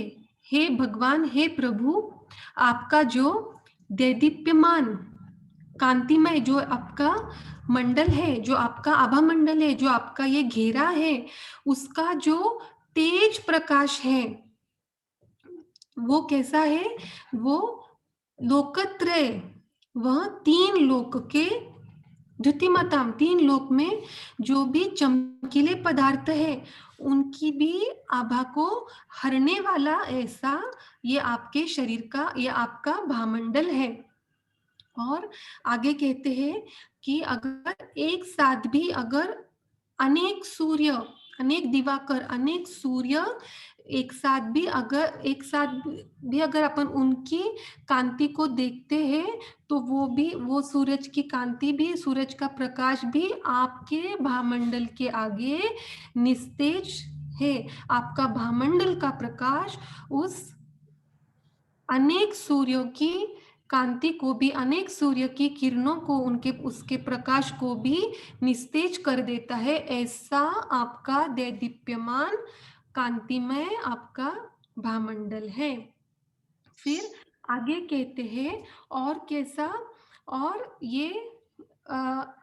हे भगवान, हे प्रभु, आपका जो दैदीप्यमान, कांतिमय जो आपका मंडल है, जो आपका आभा मंडल है, जो आपका ये घेरा है, उसका जो तेज प्रकाश है, वो कैसा है? वो लोकत्रय, वह 3 लोक के, द्युतिमताम, 3 लोक में जो भी चमकीले पदार्थ है, उनकी भी आभा को हरने वाला, ऐसा ये आपके शरीर का, ये आपका भामंडल है। और आगे कहते हैं कि अगर एक साथ भी अगर अनेक सूर्य अनेक दिवाकर, अनेक सूर्य एक साथ भी अगर अपन उनकी कांति को देखते हैं तो वो सूरज की कांति भी, सूरज का प्रकाश भी आपके भामंडल के आगे निस्तेज है। आपका भामंडल का प्रकाश उस अनेक सूर्यों की कांति को भी, अनेक सूर्य की किरणों को, उनके उसके प्रकाश को भी निस्तेज कर देता है। ऐसा आपका दैदीप्यमान कांतिमय आपका भामंडल है। फिर आगे कहते हैं और कैसा, और ये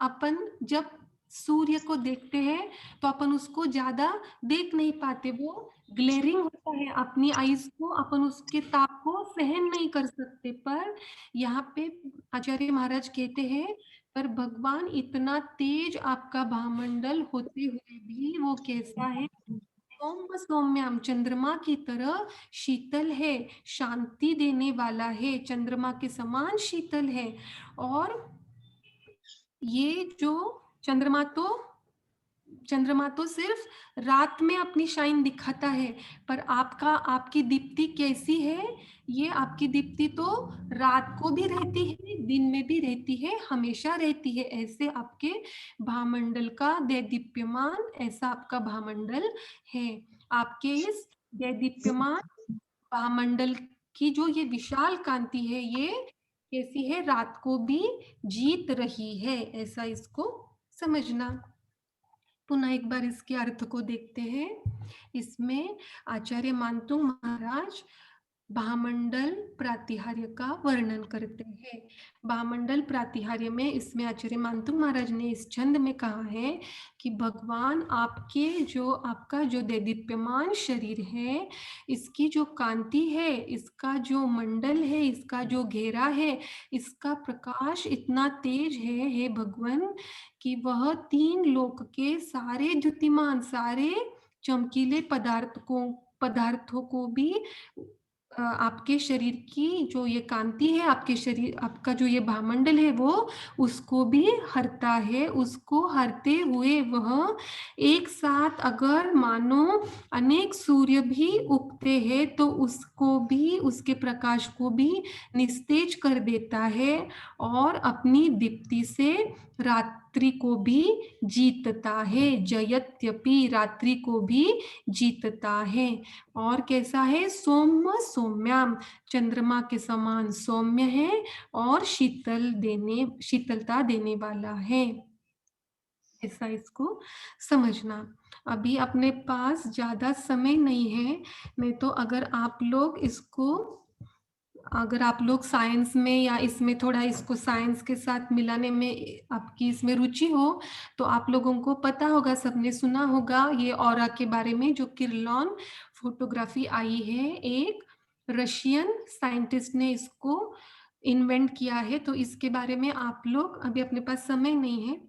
अपन जब सूर्य को देखते हैं तो अपन उसको ज्यादा देख नहीं पाते, वो ग्लेरिंग होता है अपनी आईज को, अपन उसके ताप को सहन नहीं कर सकते। पर यहाँ पे आचार्य महाराज कहते हैं पर भगवान इतना तेज आपका भामंडल होते हुए भी वो कैसा है, सौम्य सौम्याम, चंद्रमा की तरह शीतल है, शांति देने वाला है, चंद्रमा के समान शीतल है। और ये जो चंद्रमा तो सिर्फ रात में अपनी शाइन दिखाता है, पर आपकी दीप्ति कैसी है, ये आपकी दीप्ति तो रात को भी रहती है, दिन में भी रहती है, हमेशा रहती है। ऐसे आपके भामंडल का दैदीप्यमान, ऐसा आपका भामंडल है। आपके इस दैदीप्यमान भामंडल की जो ये विशाल कांति है, ये कैसी है, रात को भी जीत रही है, ऐसा इसको समझना। पुनः एक बार इसके अर्थ को देखते हैं। इसमें आचार्य मानतुंग महाराज भामंडल प्रातिहार्य का वर्णन करते हैं। भामंडल प्रातिहार्य में इसमें आचार्य मानतुंग महाराज ने इस छंद में कहा है कि भगवान आपका जो दैदीप्यमान शरीर है, इसकी जो कांति है, इसका जो मंडल है, इसका जो घेरा है, इसका प्रकाश इतना तेज है हे भगवान, कि वह तीन लोक के सारे द्युतिमान, सारे चमकीले पदार्थों को भी आपके शरीर की जो ये कांति है, आपका जो ये भामंडल है, वो उसको भी हरता है। उसको हरते हुए वह एक साथ अगर मानो अनेक सूर्य भी उगते हैं तो उसको भी, उसके प्रकाश को भी निस्तेज कर देता है और अपनी दीप्ति से रात्रि को भी जीतता है। जयत्यपि, रात्रि को भी जीतता है। और कैसा है, सौम्य सौम्याम, चंद्रमा के समान सौम्य है और शीतलता देने वाला है। ऐसा इसको समझना। अभी अपने पास ज्यादा समय नहीं है, नहीं तो अगर आप लोग साइंस में या इसमें थोड़ा इसको साइंस के साथ मिलाने में आपकी इसमें रुचि हो तो आप लोगों को पता होगा, सबने सुना होगा ये ऑरा के बारे में, जो किरलॉन फोटोग्राफी आई है, एक रशियन साइंटिस्ट ने इसको इन्वेंट किया है। तो इसके बारे में आप लोग, अभी अपने पास समय नहीं है,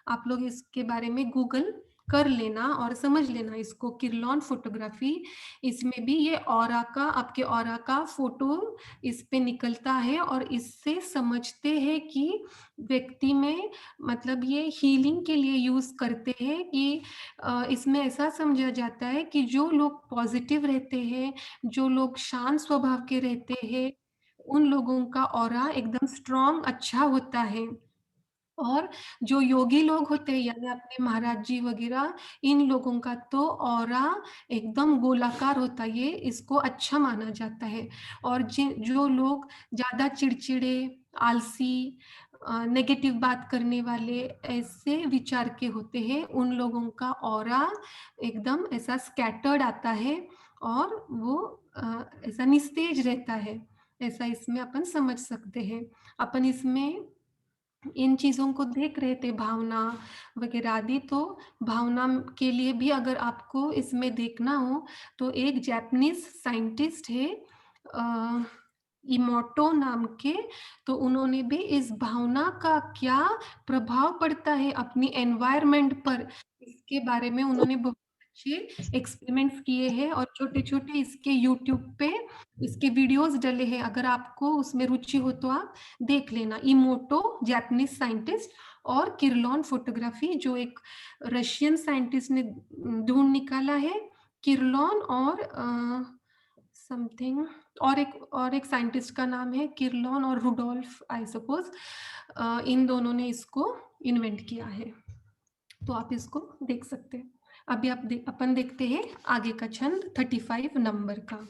आप लोग इसके बारे में गूगल कर लेना और समझ लेना इसको, किरलॉन फोटोग्राफी। इसमें भी ये आपके ऑरा का फोटो इस पे निकलता है और इससे समझते हैं कि व्यक्ति में, मतलब ये हीलिंग के लिए यूज करते हैं कि इसमें ऐसा समझा जाता है कि जो लोग पॉजिटिव रहते हैं, जो लोग शांत स्वभाव के रहते हैं, उन लोगों का ऑरा एकदम स्ट्रॉन्ग अच्छा होता है। और जो योगी लोग होते हैं, यानी अपने महाराज जी वगैरह, इन लोगों का तो ऑरा एकदम गोलाकार होता है, ये इसको अच्छा माना जाता है। और जो लोग ज्यादा चिड़चिड़े, आलसी, नेगेटिव बात करने वाले, ऐसे विचार के होते हैं, उन लोगों का ऑरा एकदम ऐसा स्कैटर्ड आता है और वो ऐसा निस्तेज रहता है। ऐसा इसमें अपन समझ सकते हैं। अपन इसमें इन चीजों को देख रहे थे, भावना वगैरह आदि। तो भावना के लिए भी अगर आपको इसमें देखना हो तो एक जापानीज साइंटिस्ट है इमोटो नाम के, तो उन्होंने भी इस भावना का क्या प्रभाव पड़ता है अपनी एनवायरनमेंट पर, इसके बारे में उन्होंने बहुत अच्छे एक्सपेरिमेंट्स किए हैं और छोटे छोटे इसके यूट्यूब पे इसके वीडियोस डले हैं। अगर आपको उसमें रुचि हो तो आप देख लेना। इमोटो, जापानीज साइंटिस्ट, और किरलॉन फोटोग्राफी, जो एक रशियन साइंटिस्ट ने ढूंढ निकाला है। किरलॉन और समथिंग और एक साइंटिस्ट का नाम है किरलॉन और रुडोल्फ, आई सपोज। इन दोनों ने इसको इन्वेंट किया है। तो आप इसको देख सकते हैं। अभी अपन देखते हैं आगे का छंद 35 नंबर का।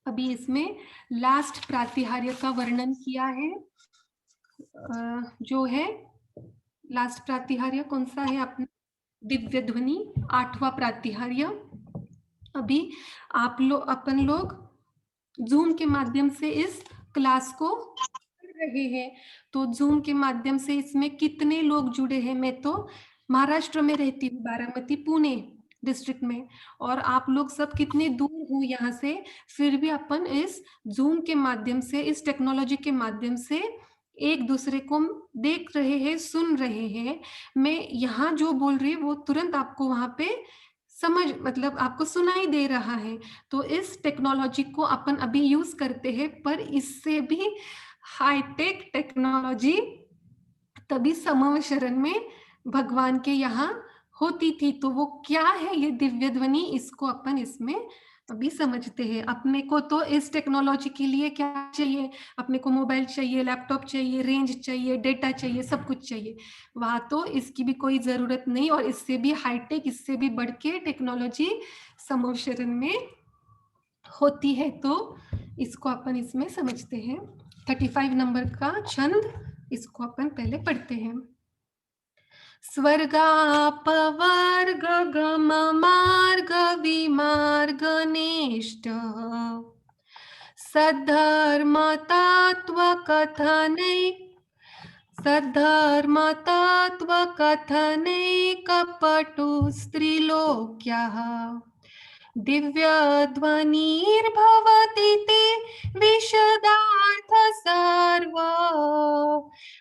अभी इसमें लास्ट प्रातिहार्य का वर्णन किया है। जो है लास्ट प्रातिहार्य कौन सा है अपना? दिव्य ध्वनि, 8वां प्रातिहार्य। अभी अपन लोग जूम के माध्यम से इस क्लास को कर रहे हैं। तो जूम के माध्यम से इसमें कितने लोग जुड़े हैं? मैं तो महाराष्ट्र में रहती हूँ, बारामती पुणे डिस्ट्रिक्ट में, और आप लोग सब कितने दूर हो यहाँ से, फिर भी अपन इस जूम के माध्यम से, इस टेक्नोलॉजी के माध्यम से एक दूसरे को देख रहे हैं, सुन रहे हैं। मैं यहाँ जो बोल रही हूँ वो तुरंत आपको वहाँ पे मतलब आपको सुनाई दे रहा है। तो इस टेक्नोलॉजी को अपन अभी यूज करते हैं, पर इससे भी हाईटेक टेक्नोलॉजी तभी समव शरण में भगवान के यहाँ होती थी। तो वो क्या है ये दिव्य ध्वनि, इसको अपन इसमें अभी समझते हैं। अपने को तो इस टेक्नोलॉजी के लिए क्या चाहिए? अपने को मोबाइल चाहिए, लैपटॉप चाहिए, रेंज चाहिए, डेटा चाहिए, सब कुछ चाहिए। वहां तो इसकी भी कोई जरूरत नहीं, और इससे भी हाईटेक, इससे भी बढ़ के टेक्नोलॉजी समव शरण में होती है। तो इसको अपन इसमें समझते हैं। 35 नंबर का छंद, इसको अपन पहले पढ़ते हैं। स्वर्गापवर्ग गम मार्ग विमार्ग नेष्ट सद्धर्म तत्व कथने कपटु स्त्रीलोक्यः दिव्यध्वनिर्भवति ते विशदार्थ सर्व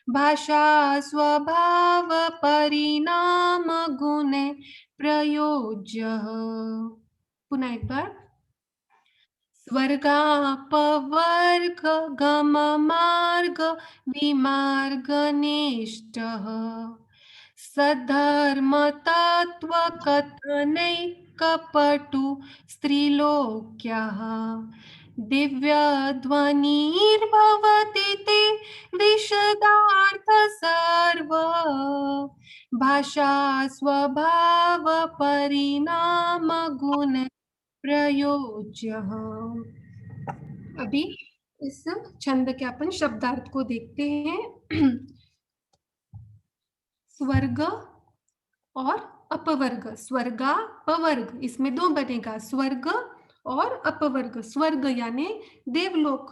भाषा स्वभाव परिणाम गुणे प्रयोज्य। पुनः एक बार। स्वर्गापवर्ग गम मार्ग विमार्ग नेष्टः सद्धर्म तत्व कथने कपटु स्त्रीलोक्यः दिव्यध्वनिर्भवति ते विशदार्थ सर्व भाषा स्वभाव परिणाम गुण प्रयोज्य। अभी इस छंद के अपन शब्दार्थ को देखते हैं। स्वर्ग और अपवर्ग, स्वर्गापवर्ग, इसमें दो बनेगा, स्वर्ग और अपवर्ग। स्वर्ग यानी देवलोक,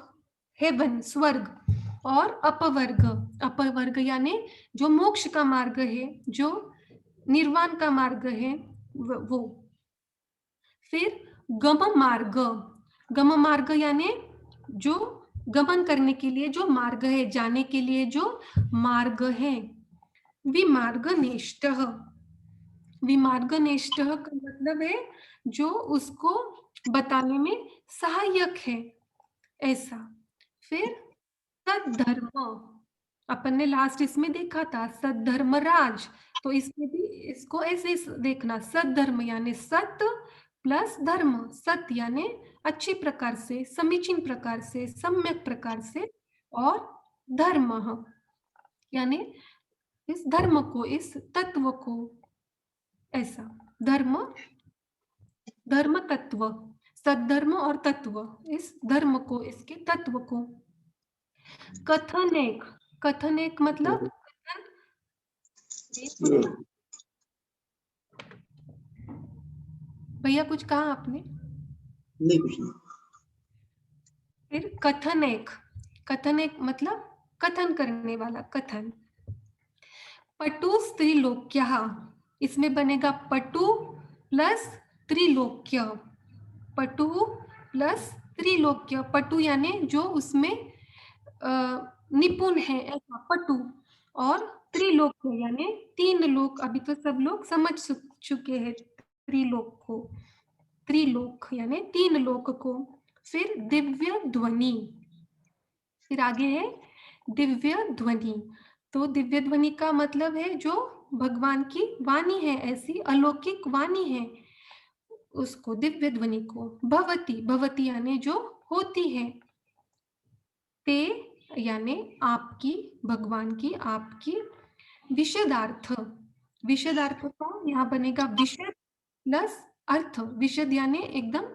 हेवन, स्वर्ग, और अपवर्ग, अपवर्ग यानी जो मोक्ष का मार्ग है, जो निर्वाण का मार्ग है, वो। फिर गम मार्ग, गम मार्ग यानी जो गमन करने के लिए जो मार्ग है, जाने के लिए जो मार्ग है। विमार्ग नेष्ट, विमार्ग नेष्ट का मतलब है जो उसको बताने में सहायक है, ऐसा। फिर सद्धर्म, अपन ने लास्ट इसमें देखा था सद्धर्मराज, तो इसमें भी इसको ऐसे देखना, सद्धर्म यानी सत्य प्लस धर्म, सत्य यानी अच्छी प्रकार से, समीचीन प्रकार से, सम्यक प्रकार से, और धर्म यानी इस धर्म को, इस तत्व को, ऐसा। धर्म, धर्म तत्व, सद्धर्म और तत्व, इस धर्म को, इसके तत्व को। कथनेक, कथनेक मतलब भैया कुछ कहा आपने? नहीं, कुछ नहीं। फिर कथनेक, कथनेक मतलब कथन करने वाला, कथन। पटु स्त्रीलोक्य, इसमें बनेगा पटु प्लस त्रिलोक्य, पटु प्लस त्रिलोक्य। पटु यानी जो उसमें निपुण है, ऐसा पटु। और त्रिलोक्य यानी तीन लोक, अभी तो सब लोग समझ चुके हैं त्रिलोक को, त्रिलोक यानी तीन लोक को। फिर दिव्य ध्वनि, फिर आगे है दिव्य ध्वनि। तो दिव्य ध्वनि का मतलब है जो भगवान की वाणी है, ऐसी अलौकिक वाणी है, उसको दिव्य ध्वनि को। भवती, भवती यानी जो होती है, ते यानी आपकी, भगवान की, आपकी। विशदार्थ, विशदार्थ का यहाँ बनेगा विशद प्लस अर्थ। विशद यानी एकदम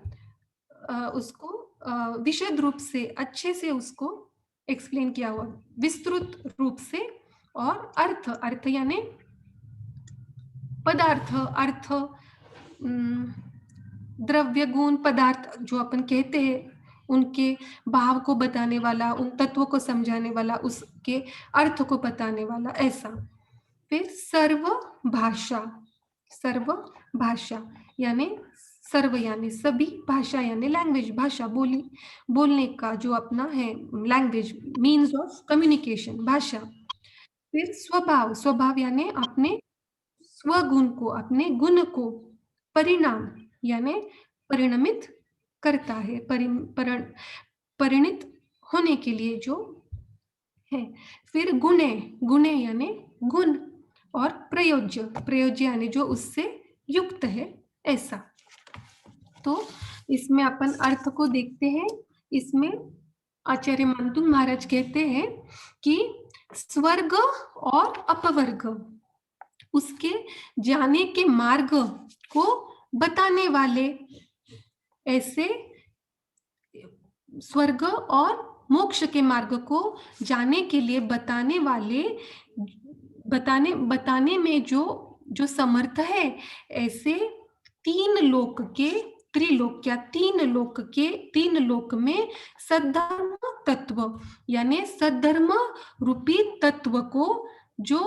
उसको विशद रूप से, अच्छे से उसको एक्सप्लेन किया हुआ, विस्तृत रूप से। और अर्थ, अर्थ यानी पदार्थ, अर्थ, द्रव्य, गुण, पदार्थ जो अपन कहते हैं, उनके भाव को बताने वाला, उन तत्वों को समझाने वाला, उसके अर्थ को बताने वाला, ऐसा। फिर सर्व भाषा, सर्व भाषा यानी सर्व यानी सभी, भाषा यानी लैंग्वेज, भाषा बोली, बोलने का जो अपना है लैंग्वेज, मीन्स ऑफ कम्युनिकेशन, भाषा। फिर स्वभाव, स्वभाव यानी अपने स्वगुण को, अपने गुण को। परिणाम यानी परिणमित करता है, परिणित होने के लिए जो है। फिर गुणे, गुणे यानी गुण। और प्रयोज्य, प्रयोज्य यानी जो उससे युक्त है, ऐसा। तो इसमें अपन अर्थ को देखते हैं। इसमें आचार्य मानतुंग महाराज कहते हैं कि स्वर्ग और अपवर्ग, उसके जाने के मार्ग को बताने वाले, ऐसे स्वर्ग और मोक्ष के मार्ग को जाने के लिए बताने वाले, बताने में जो समर्थ है, ऐसे तीन लोक के, त्रिलोक या तीन लोक के, तीन लोक में सद्धर्म तत्व यानी सद्धर्म रूपी तत्व को जो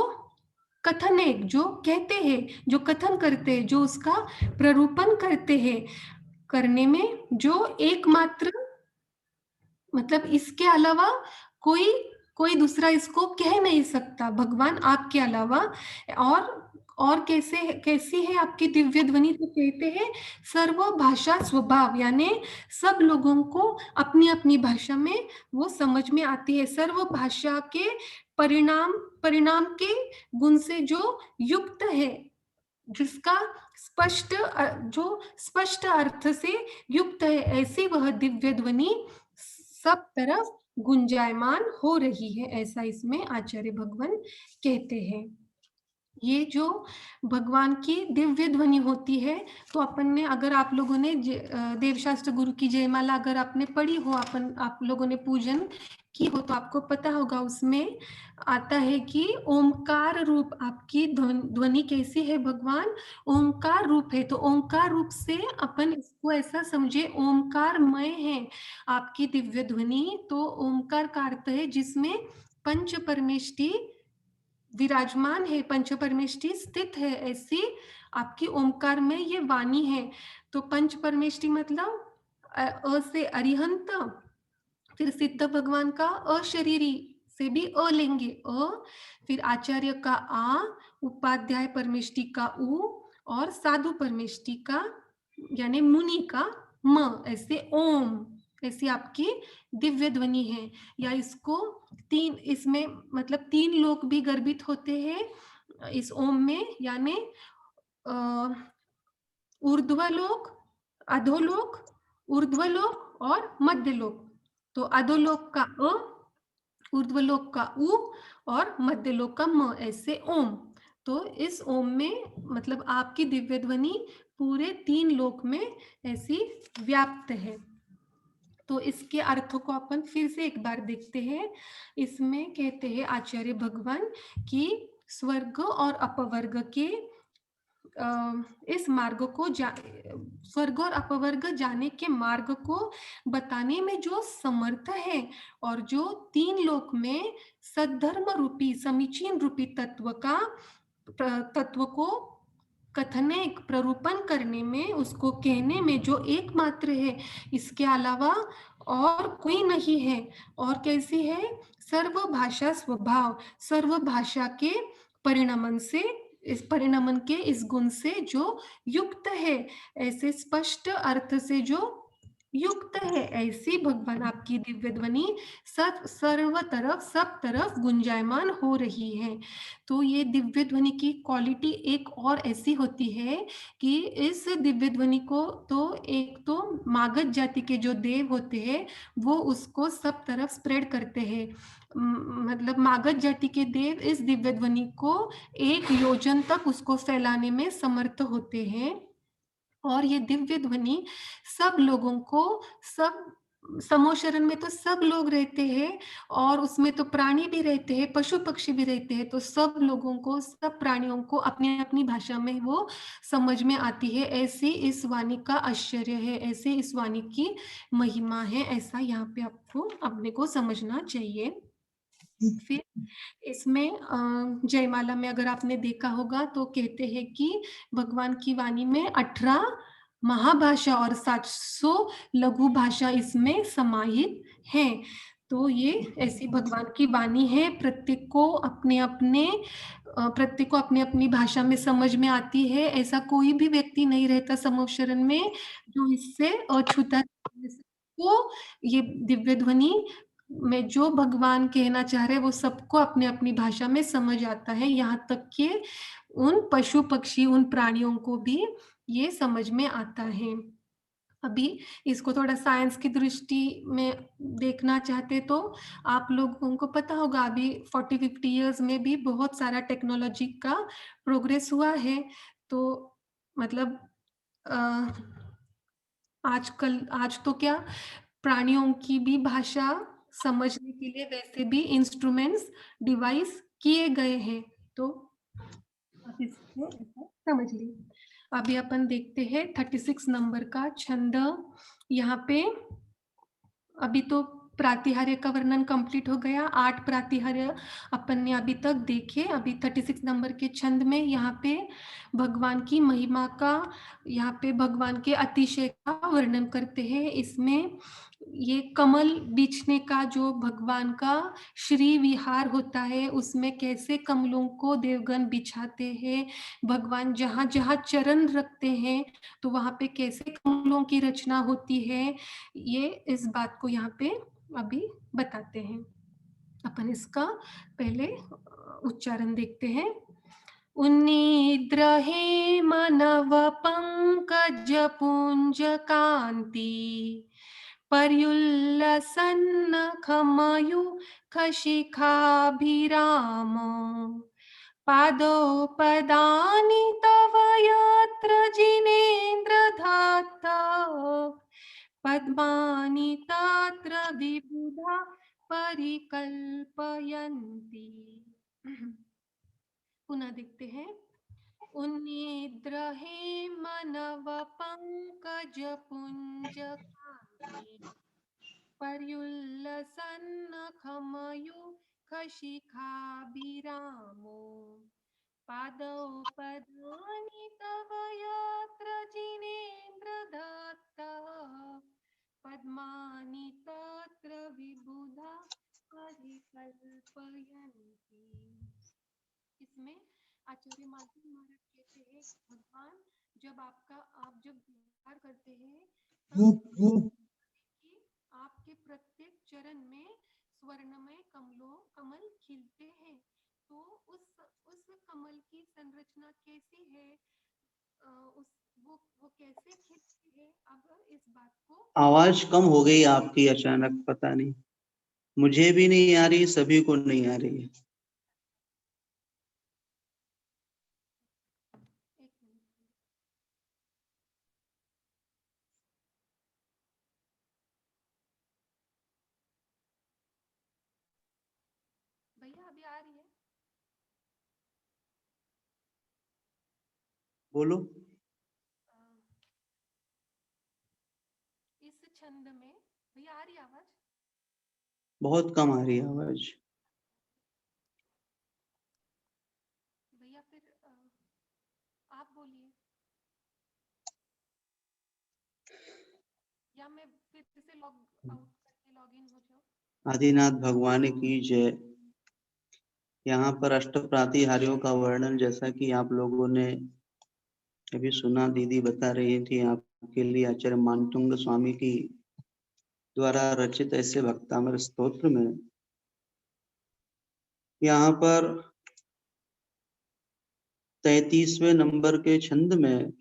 कथन है, जो कहते हैं, जो कथन करते हैं, जो उसका प्ररूपण करते हैं, करने में जो एकमात्र, मतलब इसके अलावा कोई कोई दूसरा इसको कह नहीं सकता, भगवान आपके अलावा। और कैसी है आपकी दिव्य ध्वनि, तो कहते हैं सर्व भाषा स्वभाव यानी सब लोगों को अपनी अपनी भाषा में वो समझ में आती है। सर्व भाषा के परिणाम, परिणाम के गुण से जो युक्त है, जिसका स्पष्ट जो स्पष्ट अर्थ से युक्त है, ऐसी वह दिव्य ध्वनि सब तरफ गुंजायमान हो रही है, ऐसा इसमें आचार्य भगवान कहते हैं। ये जो भगवान की दिव्य ध्वनि होती है, तो अपन ने, अगर आप लोगों ने देवशास्त्र गुरु की जयमाला अगर आपने पढ़ी हो, आप लोगों ने पूजन की हो, तो आपको पता होगा, उसमें आता है कि ओमकार रूप आपकी ध्वनि कैसी है, भगवान ओमकार रूप है। तो ओमकार रूप से अपन इसको ऐसा समझे, ओमकारमय है आपकी दिव्य ध्वनि। तो ओमकार का अर्थ है जिसमें पंच परमेष्टि विराजमान है, पंच परमेष्टि स्थित है, ऐसी आपकी ओमकार में ये वाणी है। तो पंच परमेष्टि मतलब अ से अरिहंत, फिर सिद्ध भगवान का अशरीरी से भी अ लेंगे, अ, फिर आचार्य का आ, उपाध्याय परमेष्टि का उ, और साधु परमेष्टि का यानी मुनि का म, ऐसे ओम, ऐसी आपकी दिव्य ध्वनि है। या इसको तीन, इसमें मतलब तीन लोक भी गर्भित होते हैं इस ओम में, यानी ऊर्ध्वलोक, अधोलोक, ऊर्ध्वलोक और मध्यलोक। तो अधोलोक का अ, ऊर्ध्वलोक का उ और मध्यलोक का म, ऐसे ओम। तो इस ओम में मतलब आपकी दिव्य ध्वनि पूरे तीन लोक में ऐसी व्याप्त है। तो इसके अर्थों को अपन फिर से एक बार देखते हैं। इसमें कहते हैं आचार्य भगवान कि स्वर्ग और अपवर्ग के इस मार्ग को स्वर्ग और अपवर्ग जाने के मार्ग को बताने में जो समर्थ है, और जो तीन लोक में सद्धर्म रूपी, समीचीन रूपी तत्व को कथने, प्ररूपण करने में, उसको कहने में जो एकमात्र है, इसके अलावा और कोई नहीं है। और कैसी है, सर्व भाषा स्वभाव, सर्व भाषा के परिणमन से, इस परिणमन के इस गुण से जो युक्त है, ऐसे स्पष्ट अर्थ से जो युक्त है, ऐसी भगवान आपकी दिव्य ध्वनि सर्व तरफ सब तरफ गुंजायमान हो रही है। तो ये दिव्य ध्वनि की क्वालिटी एक और ऐसी होती है कि इस दिव्य ध्वनि को तो एक तो मागध जाति के जो देव होते हैं वो उसको सब तरफ स्प्रेड करते हैं। मतलब मागध जाति के देव इस दिव्य ध्वनि को 1 योजन तक उसको फैलाने में समर्थ होते हैं और ये दिव्य ध्वनि सब लोगों को, सब समूह शरण में तो सब लोग रहते हैं और उसमें तो प्राणी भी रहते हैं, पशु पक्षी भी रहते हैं, तो सब लोगों को, सब प्राणियों को अपनी अपनी भाषा में वो समझ में आती है। ऐसी इस वाणी का आश्चर्य है, ऐसे इस वाणी की महिमा है, ऐसा यहाँ पे आपको अपने को समझना चाहिए। फिर इसमें जयमाला में अगर आपने देखा होगा तो कहते हैं कि भगवान की वाणी में 18 महाभाषा और 700 लघु भाषा इसमें समाहित हैं। तो ये ऐसी भगवान की वाणी है, प्रत्येक को अपनी अपनी भाषा में समझ में आती है। ऐसा कोई भी व्यक्ति नहीं रहता समूह शरण में जो इससे अछूता। तो ये दिव्य ध्वनि में जो भगवान कहना चाह रहे हैं वो सबको अपने अपनी भाषा में समझ आता है, यहाँ तक कि उन पशु पक्षी, उन प्राणियों को भी ये समझ में आता है। अभी इसको थोड़ा साइंस की दृष्टि में देखना चाहते तो आप लोगों को पता होगा अभी 40-50 इयर्स में भी बहुत सारा टेक्नोलॉजी का प्रोग्रेस हुआ है। तो मतलब आजकल आज तो क्या प्राणियों की भी भाषा समझने के लिए वैसे भी इंस्ट्रूमेंट्स डिवाइस किए गए हैं। तो आप इसको ऐसा समझ ली। अभी अपन देखते हैं 36 नंबर का छंद। यहाँ पे अभी तो प्रातिहार्य का वर्णन कंप्लीट हो गया, 8 प्रातिहार्य अपन ने अभी तक देखे। अभी 36 नंबर के छंद में यहाँ पे भगवान की महिमा का, यहाँ पे भगवान के अतिशय का वर्णन करते हैं। इसमें ये कमल बिछने का जो भगवान का श्री विहार होता है उसमें कैसे कमलों को देवगण बिछाते हैं, भगवान जहाँ जहाँ चरण रखते हैं तो वहाँ पे कैसे कमलों की रचना होती है, ये इस बात को यहाँ पे अभी बताते हैं। अपन इसका पहले उच्चारण देखते हैं। उन्निद्र हे मानव पंकज पुंज कांति पर्युल्लसन्न खमयु खशिखाभिराम पादौ पदानि तव यत्र जिनेन्द्र धाता पद्मानि तत्र विबुधा परिकल्पयन्ति। पुनः देखते हैं। उन्निद्र हे मानव पंकज पुंज कांति पर्युल्लसन्न खमयु खशिखाभिरामो पादौ पदानि तव यत्र जिनेन्द्र दत्ता पद्मानि तत्र विबुधा परिकल्पयन्ति। इसमें आचार्य माधव महाराज कहते हैं भगवान आप जब विहार करते हैं तब कि आपके प्रत्येक चरण में स्वर्णमय कमल खिलते हैं। तो उस कमल की संरचना कैसी है, वो कैसे खिलती है, अब इस बात को। आवाज कम हो गई आपकी अचानक, पता नहीं, मुझे भी नहीं आ रही, सभी को नहीं आ रही है। भैया अभी आ रही है? बोलो। इस छंद में भैया आ रही आवाज? बहुत कम आ रही है आवाज। भैया फिर आप बोलिए या मैं फिर से लॉग आउट करके लॉग इन हो जाऊं। आदिनाथ भगवान की जय। यहाँ पर अष्ट प्रातिहार्यों का वर्णन जैसा कि आप लोगों ने अभी सुना, दीदी बता रही थी आपके लिए, आचार्य मानतुंग स्वामी की द्वारा रचित ऐसे भक्तामृत स्तोत्र में यहाँ पर 33वें नंबर के छंद में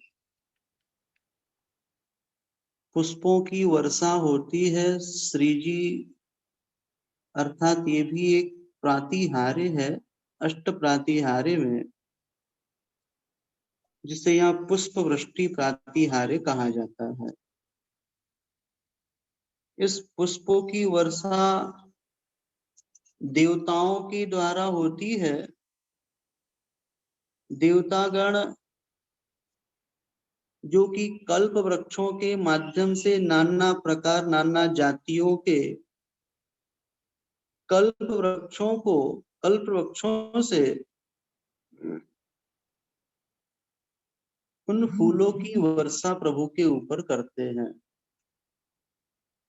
पुष्पों की वर्षा होती है। श्री जी अर्थात ये भी एक प्रातिहार्य है, अष्ट प्रातिहार्य में, जिसे यहाँ पुष्प वृष्टि प्रातिहार्य कहा जाता है। इस पुष्पों की वर्षा देवताओं के द्वारा होती है। देवतागण जो कि कल्प वृक्षों के माध्यम से नाना प्रकार नाना जातियों के कल्प वृक्षों से उन फूलों की वर्षा प्रभु के ऊपर करते हैं।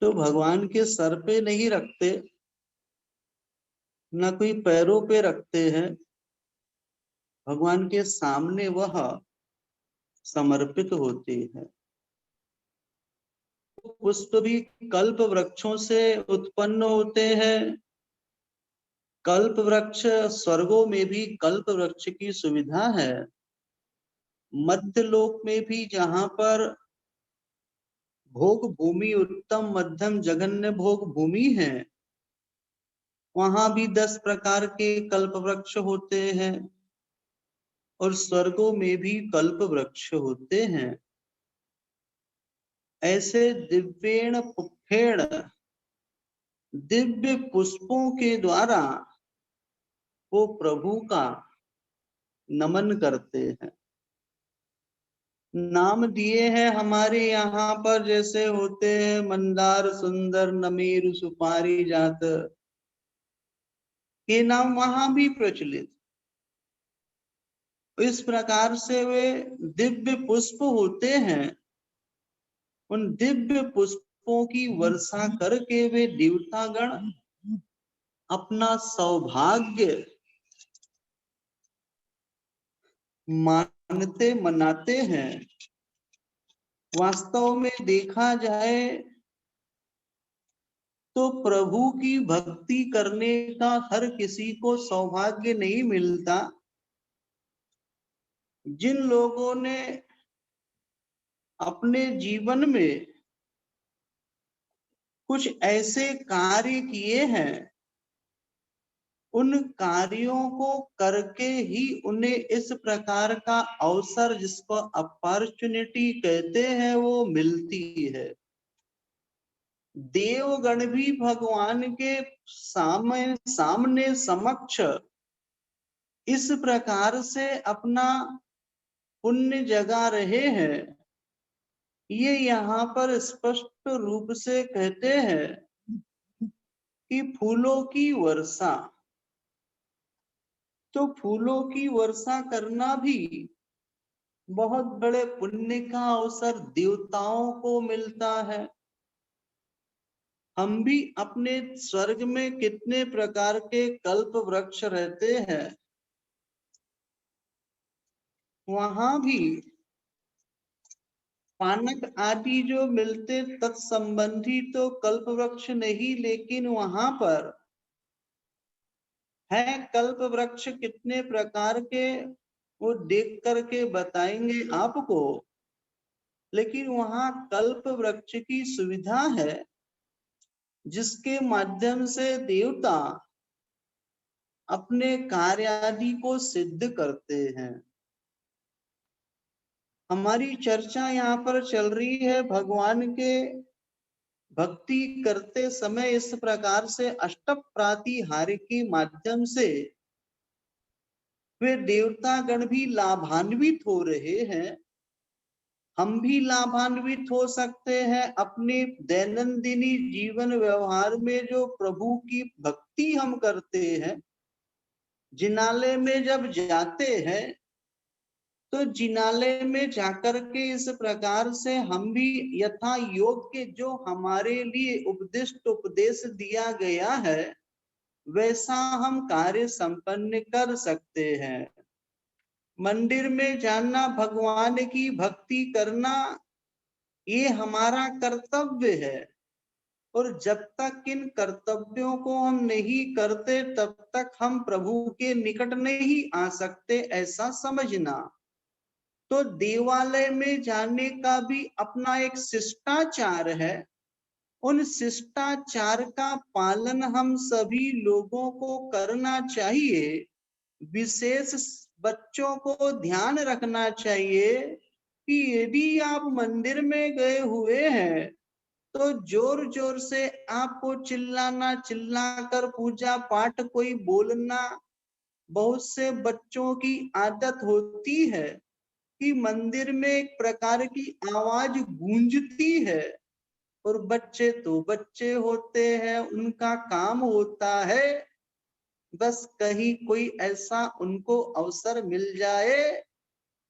तो भगवान के सर पे नहीं रखते, ना कोई पैरों पे रखते हैं, भगवान के सामने वह समर्पित होते हैं। पुष्प भी कल्प वृक्षों से उत्पन्न होते हैं। कल्प वृक्ष स्वर्गों में भी कल्प वृक्ष की सुविधा है। मध्य लोक में भी जहां पर भोग भूमि उत्तम मध्यम जघन्य भोग भूमि है, वहां भी 10 प्रकार के कल्प वृक्ष होते हैं और स्वर्गों में भी कल्प वृक्ष होते हैं। ऐसे दिव्येण पुष्पेण दिव्य पुष्पों के द्वारा वो प्रभु का नमन करते हैं। नाम दिए हैं हमारे यहाँ पर, जैसे होते हैं मंदार सुंदर नमेरु सुपारी जात, ये नाम वहां भी प्रचलित। इस प्रकार से वे दिव्य पुष्प होते हैं। उन दिव्य पुष्पों की वर्षा करके वे देवतागण अपना सौभाग्य मानते मनाते हैं। वास्तव में देखा जाए तो प्रभु की भक्ति करने का हर किसी को सौभाग्य नहीं मिलता। जिन लोगों ने अपने जीवन में कुछ ऐसे कार्य किए हैं, उन कार्यों को करके ही उन्हें इस प्रकार का अवसर, जिसको अपॉर्चुनिटी कहते हैं, वो मिलती है। देवगण भी भगवान के सामने समक्ष इस प्रकार से अपना पुण्य जगा रहे हैं। ये यहाँ पर स्पष्ट रूप से कहते हैं कि फूलों की वर्षा, तो फूलों की वर्षा करना भी बहुत बड़े पुण्य का अवसर देवताओं को मिलता है। हम भी अपने स्वर्ग में कितने प्रकार के कल्प वृक्ष रहते हैं, वहां भी पानक आदि जो मिलते तत्संबंधी तो कल्प वृक्ष नहीं, लेकिन वहां पर है कल्प वृक्ष कितने प्रकार के, वो देख करके बताएंगे आपको। लेकिन वहां कल्प वृक्ष की सुविधा है, जिसके माध्यम से देवता अपने कार्य आदि को सिद्ध करते हैं। हमारी चर्चा यहाँ पर चल रही है भगवान के भक्ति करते समय इस प्रकार से अष्ट प्रातिहार्य के माध्यम से वे देवता गण भी लाभान्वित हो रहे हैं। हम भी लाभान्वित हो सकते हैं अपने दैनंदिनी जीवन व्यवहार में। जो प्रभु की भक्ति हम करते हैं, जिनालय में जब जाते हैं, तो जिनालय में जाकर के इस प्रकार से हम भी यथा योग्य जो हमारे लिए उपदिष्ट उपदेश दिया गया है, वैसा हम कार्य संपन्न कर सकते हैं। मंदिर में जाना, भगवान की भक्ति करना, ये हमारा कर्तव्य है। और जब तक इन कर्तव्यों को हम नहीं करते तब तक हम प्रभु के निकट नहीं आ सकते, ऐसा समझना। तो देवालय में जाने का भी अपना एक शिष्टाचार है। उन शिष्टाचार का पालन हम सभी लोगों को करना चाहिए। विशेष बच्चों को ध्यान रखना चाहिए कि यदि आप मंदिर में गए हुए हैं तो जोर जोर से आपको चिल्लाना, चिल्लाकर पूजा पाठ कोई बोलना, बहुत से बच्चों की आदत होती है कि मंदिर में एक प्रकार की आवाज गूंजती है, और बच्चे तो बच्चे होते हैं, उनका काम होता है बस कहीं कोई ऐसा उनको अवसर मिल जाए,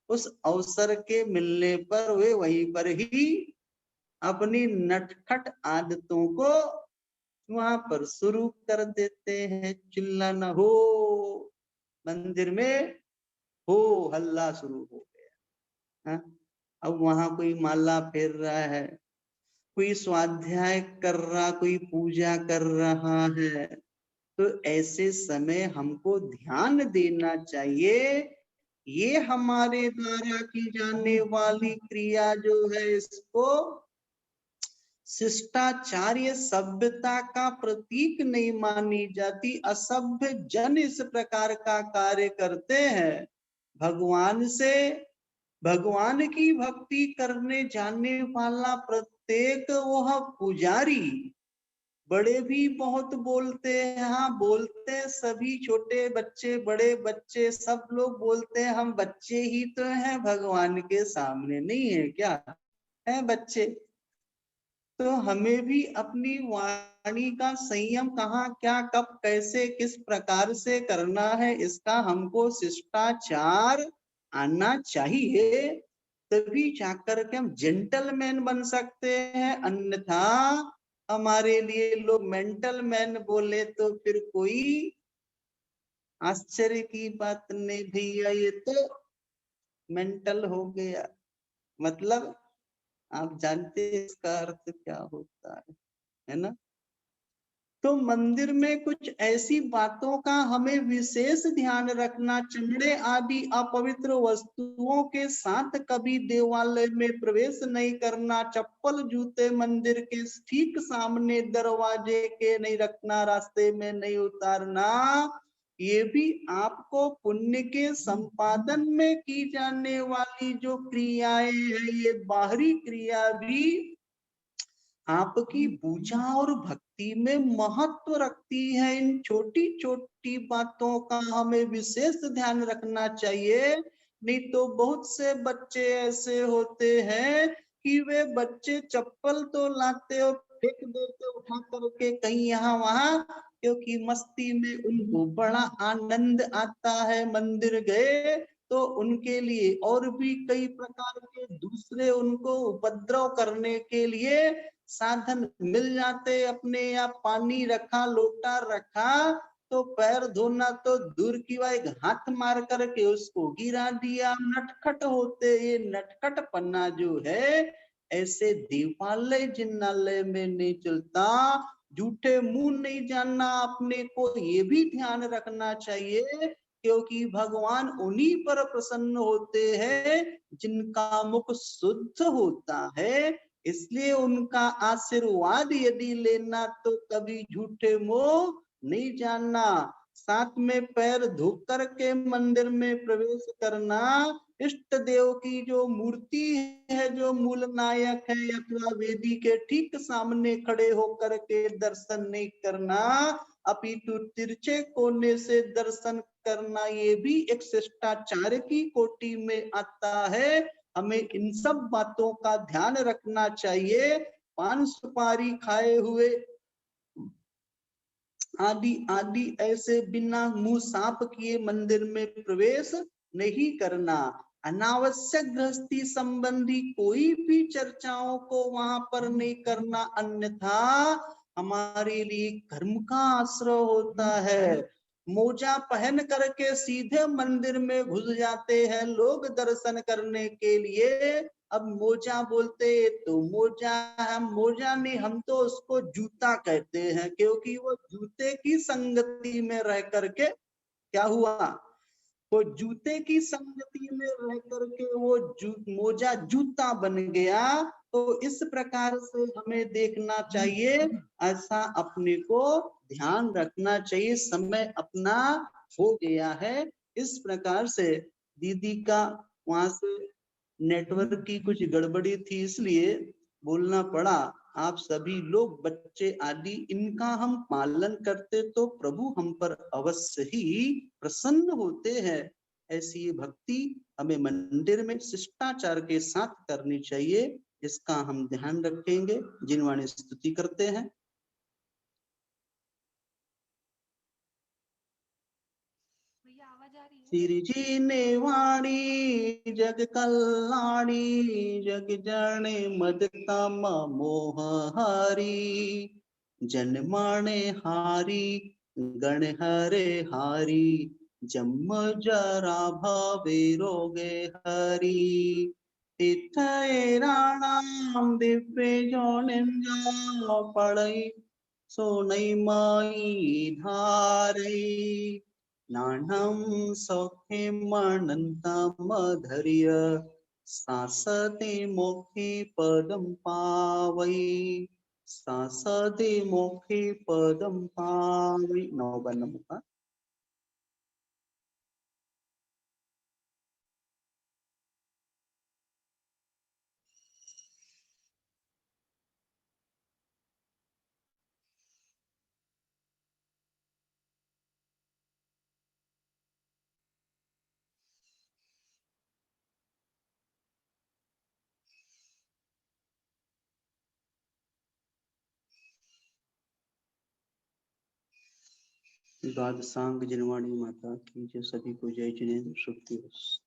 उस अवसर के मिलने पर वे वहीं पर ही अपनी नटखट आदतों को वहां पर शुरू कर देते हैं। चिल्लाना हो, मंदिर में हो हल्ला शुरू हो गया। हाँ? अब वहां कोई माला फेर रहा है, कोई स्वाध्याय कर रहा, कोई पूजा कर रहा है, तो ऐसे समय हमको ध्यान देना चाहिए। ये हमारे द्वारा की जाने वाली क्रिया जो है, इसको शिष्टाचार्य सभ्यता का प्रतीक नहीं मानी जाती। असभ्य जन इस प्रकार का कार्य करते हैं। भगवान से, भगवान की भक्ति करने जाने वाला प्रत्येक वह पुजारी, बड़े भी बहुत बोलते हैं, हाँ बोलते हैं, सभी छोटे बच्चे बड़े बच्चे सब लोग बोलते हैं हम बच्चे ही तो हैं भगवान के सामने, नहीं है क्या, है बच्चे। तो हमें भी अपनी वाणी का संयम कहाँ, क्या, कब, कैसे, किस प्रकार से करना है, इसका हमको शिष्टाचार आना चाहिए। तभी जाकर के हम जेंटलमैन बन सकते हैं, अन्यथा हमारे लिए लोग मेंटल मैन बोले तो फिर कोई आश्चर्य की बात नहीं भैया, ये तो मेंटल हो गया। मतलब आप जानते हैं इसका अर्थ क्या होता है ना। तो मंदिर में कुछ ऐसी बातों का हमें विशेष ध्यान रखना। चमड़े आदि अपवित्र वस्तुओं के साथ कभी देवालय में प्रवेश नहीं करना। चप्पल जूते मंदिर के ठीक सामने दरवाजे के नहीं रखना, रास्ते में नहीं उतारना। ये भी आपको पुण्य के संपादन में की जाने वाली जो क्रियाएं हैं, ये बाहरी क्रिया भी आपकी पूजा और भक्ति में महत्व रखती है। इन छोटी छोटी बातों का हमें विशेष ध्यान रखना चाहिए। नहीं तो बहुत से बच्चे ऐसे होते हैं कि वे बच्चे चप्पल तो लाते और फेंक देते उठा करके कहीं यहाँ वहां, क्योंकि मस्ती में उनको बड़ा आनंद आता है। मंदिर गए तो उनके लिए और भी कई प्रकार के दूसरे उनको उपद्रव करने के लिए साधन मिल जाते। अपने यहाँ पानी रखा, लोटा रखा, तो पैर धोना तो दूर की बात, हाथ मार करके उसको गिरा दिया। नटखट होते, ये नटखट पन्ना जो है ऐसे देवालय जिन्नालय में नहीं चलता। झूठे मुंह नहीं जानना अपने को, ये भी ध्यान रखना चाहिए, क्योंकि भगवान उन्हीं पर प्रसन्न होते हैं जिनका मुख शुद्ध होता है। इसलिए उनका आशीर्वाद यदि लेना तो कभी झूठे मुंह नहीं जानना। साथ में पैर धो करके मंदिर में प्रवेश करना। इष्ट देव की जो मूर्ति है, जो मूल नायक है, अथवा वेदी के ठीक सामने खड़े होकर के दर्शन नहीं करना, अपितु तिरछे कोने से दर्शन करना, ये भी एक शिष्टाचार की कोटि में आता है। हमें इन सब बातों का ध्यान रखना चाहिए। पान सुपारी खाए हुए आदि आदि ऐसे बिना मुंह साफ किए मंदिर में प्रवेश नहीं करना। अनावश्यक गृहस्थी संबंधी कोई भी चर्चाओं को वहां पर नहीं करना, अन्यथा हमारे लिए कर्म का आश्रय होता है। मोजा पहन करके सीधे मंदिर में घुस जाते हैं लोग दर्शन करने के लिए। अब मोजा बोलते तो मोजा, हम मोजा नहीं, हम तो उसको जूता कहते हैं, क्योंकि वो जूते की संगति में रह करके क्या हुआ, वो जूते की संगति में रह करके वो मोजा जूता बन गया। तो इस प्रकार से हमें देखना चाहिए, ऐसा अपने को ध्यान रखना चाहिए। समय अपना हो गया है। इस प्रकार से दीदी का वहां से नेटवर्क की कुछ गड़बड़ी थी, इसलिए बोलना पड़ा। आप सभी लोग बच्चे आदि इनका हम पालन करते तो प्रभु हम पर अवश्य ही प्रसन्न होते हैं। ऐसी भक्ति हमें मंदिर में शिष्टाचार के साथ करनी चाहिए, इसका हम ध्यान रखेंगे। जिनवाणी स्तुति करते हैं। श्री जी ने वाणी जग कल्याणी, जग जाने मद तम मोह हारी। जन माने हारी गण हरे हारी, जम जरा भवे रोगे हरी। तिथय राणाम दिव्य जोनिंजा, पड़ई सोनई माई धारई। नानम सौख्यम अनंतमधर्य, सासते मोक्षे पदम पावई। सासते मोक्षे पदम पावई। नौवन मुख। द्वादशांग जिनवाणी माता की जय। सभी को जय जिनेन्द्र। शुभ दिवस।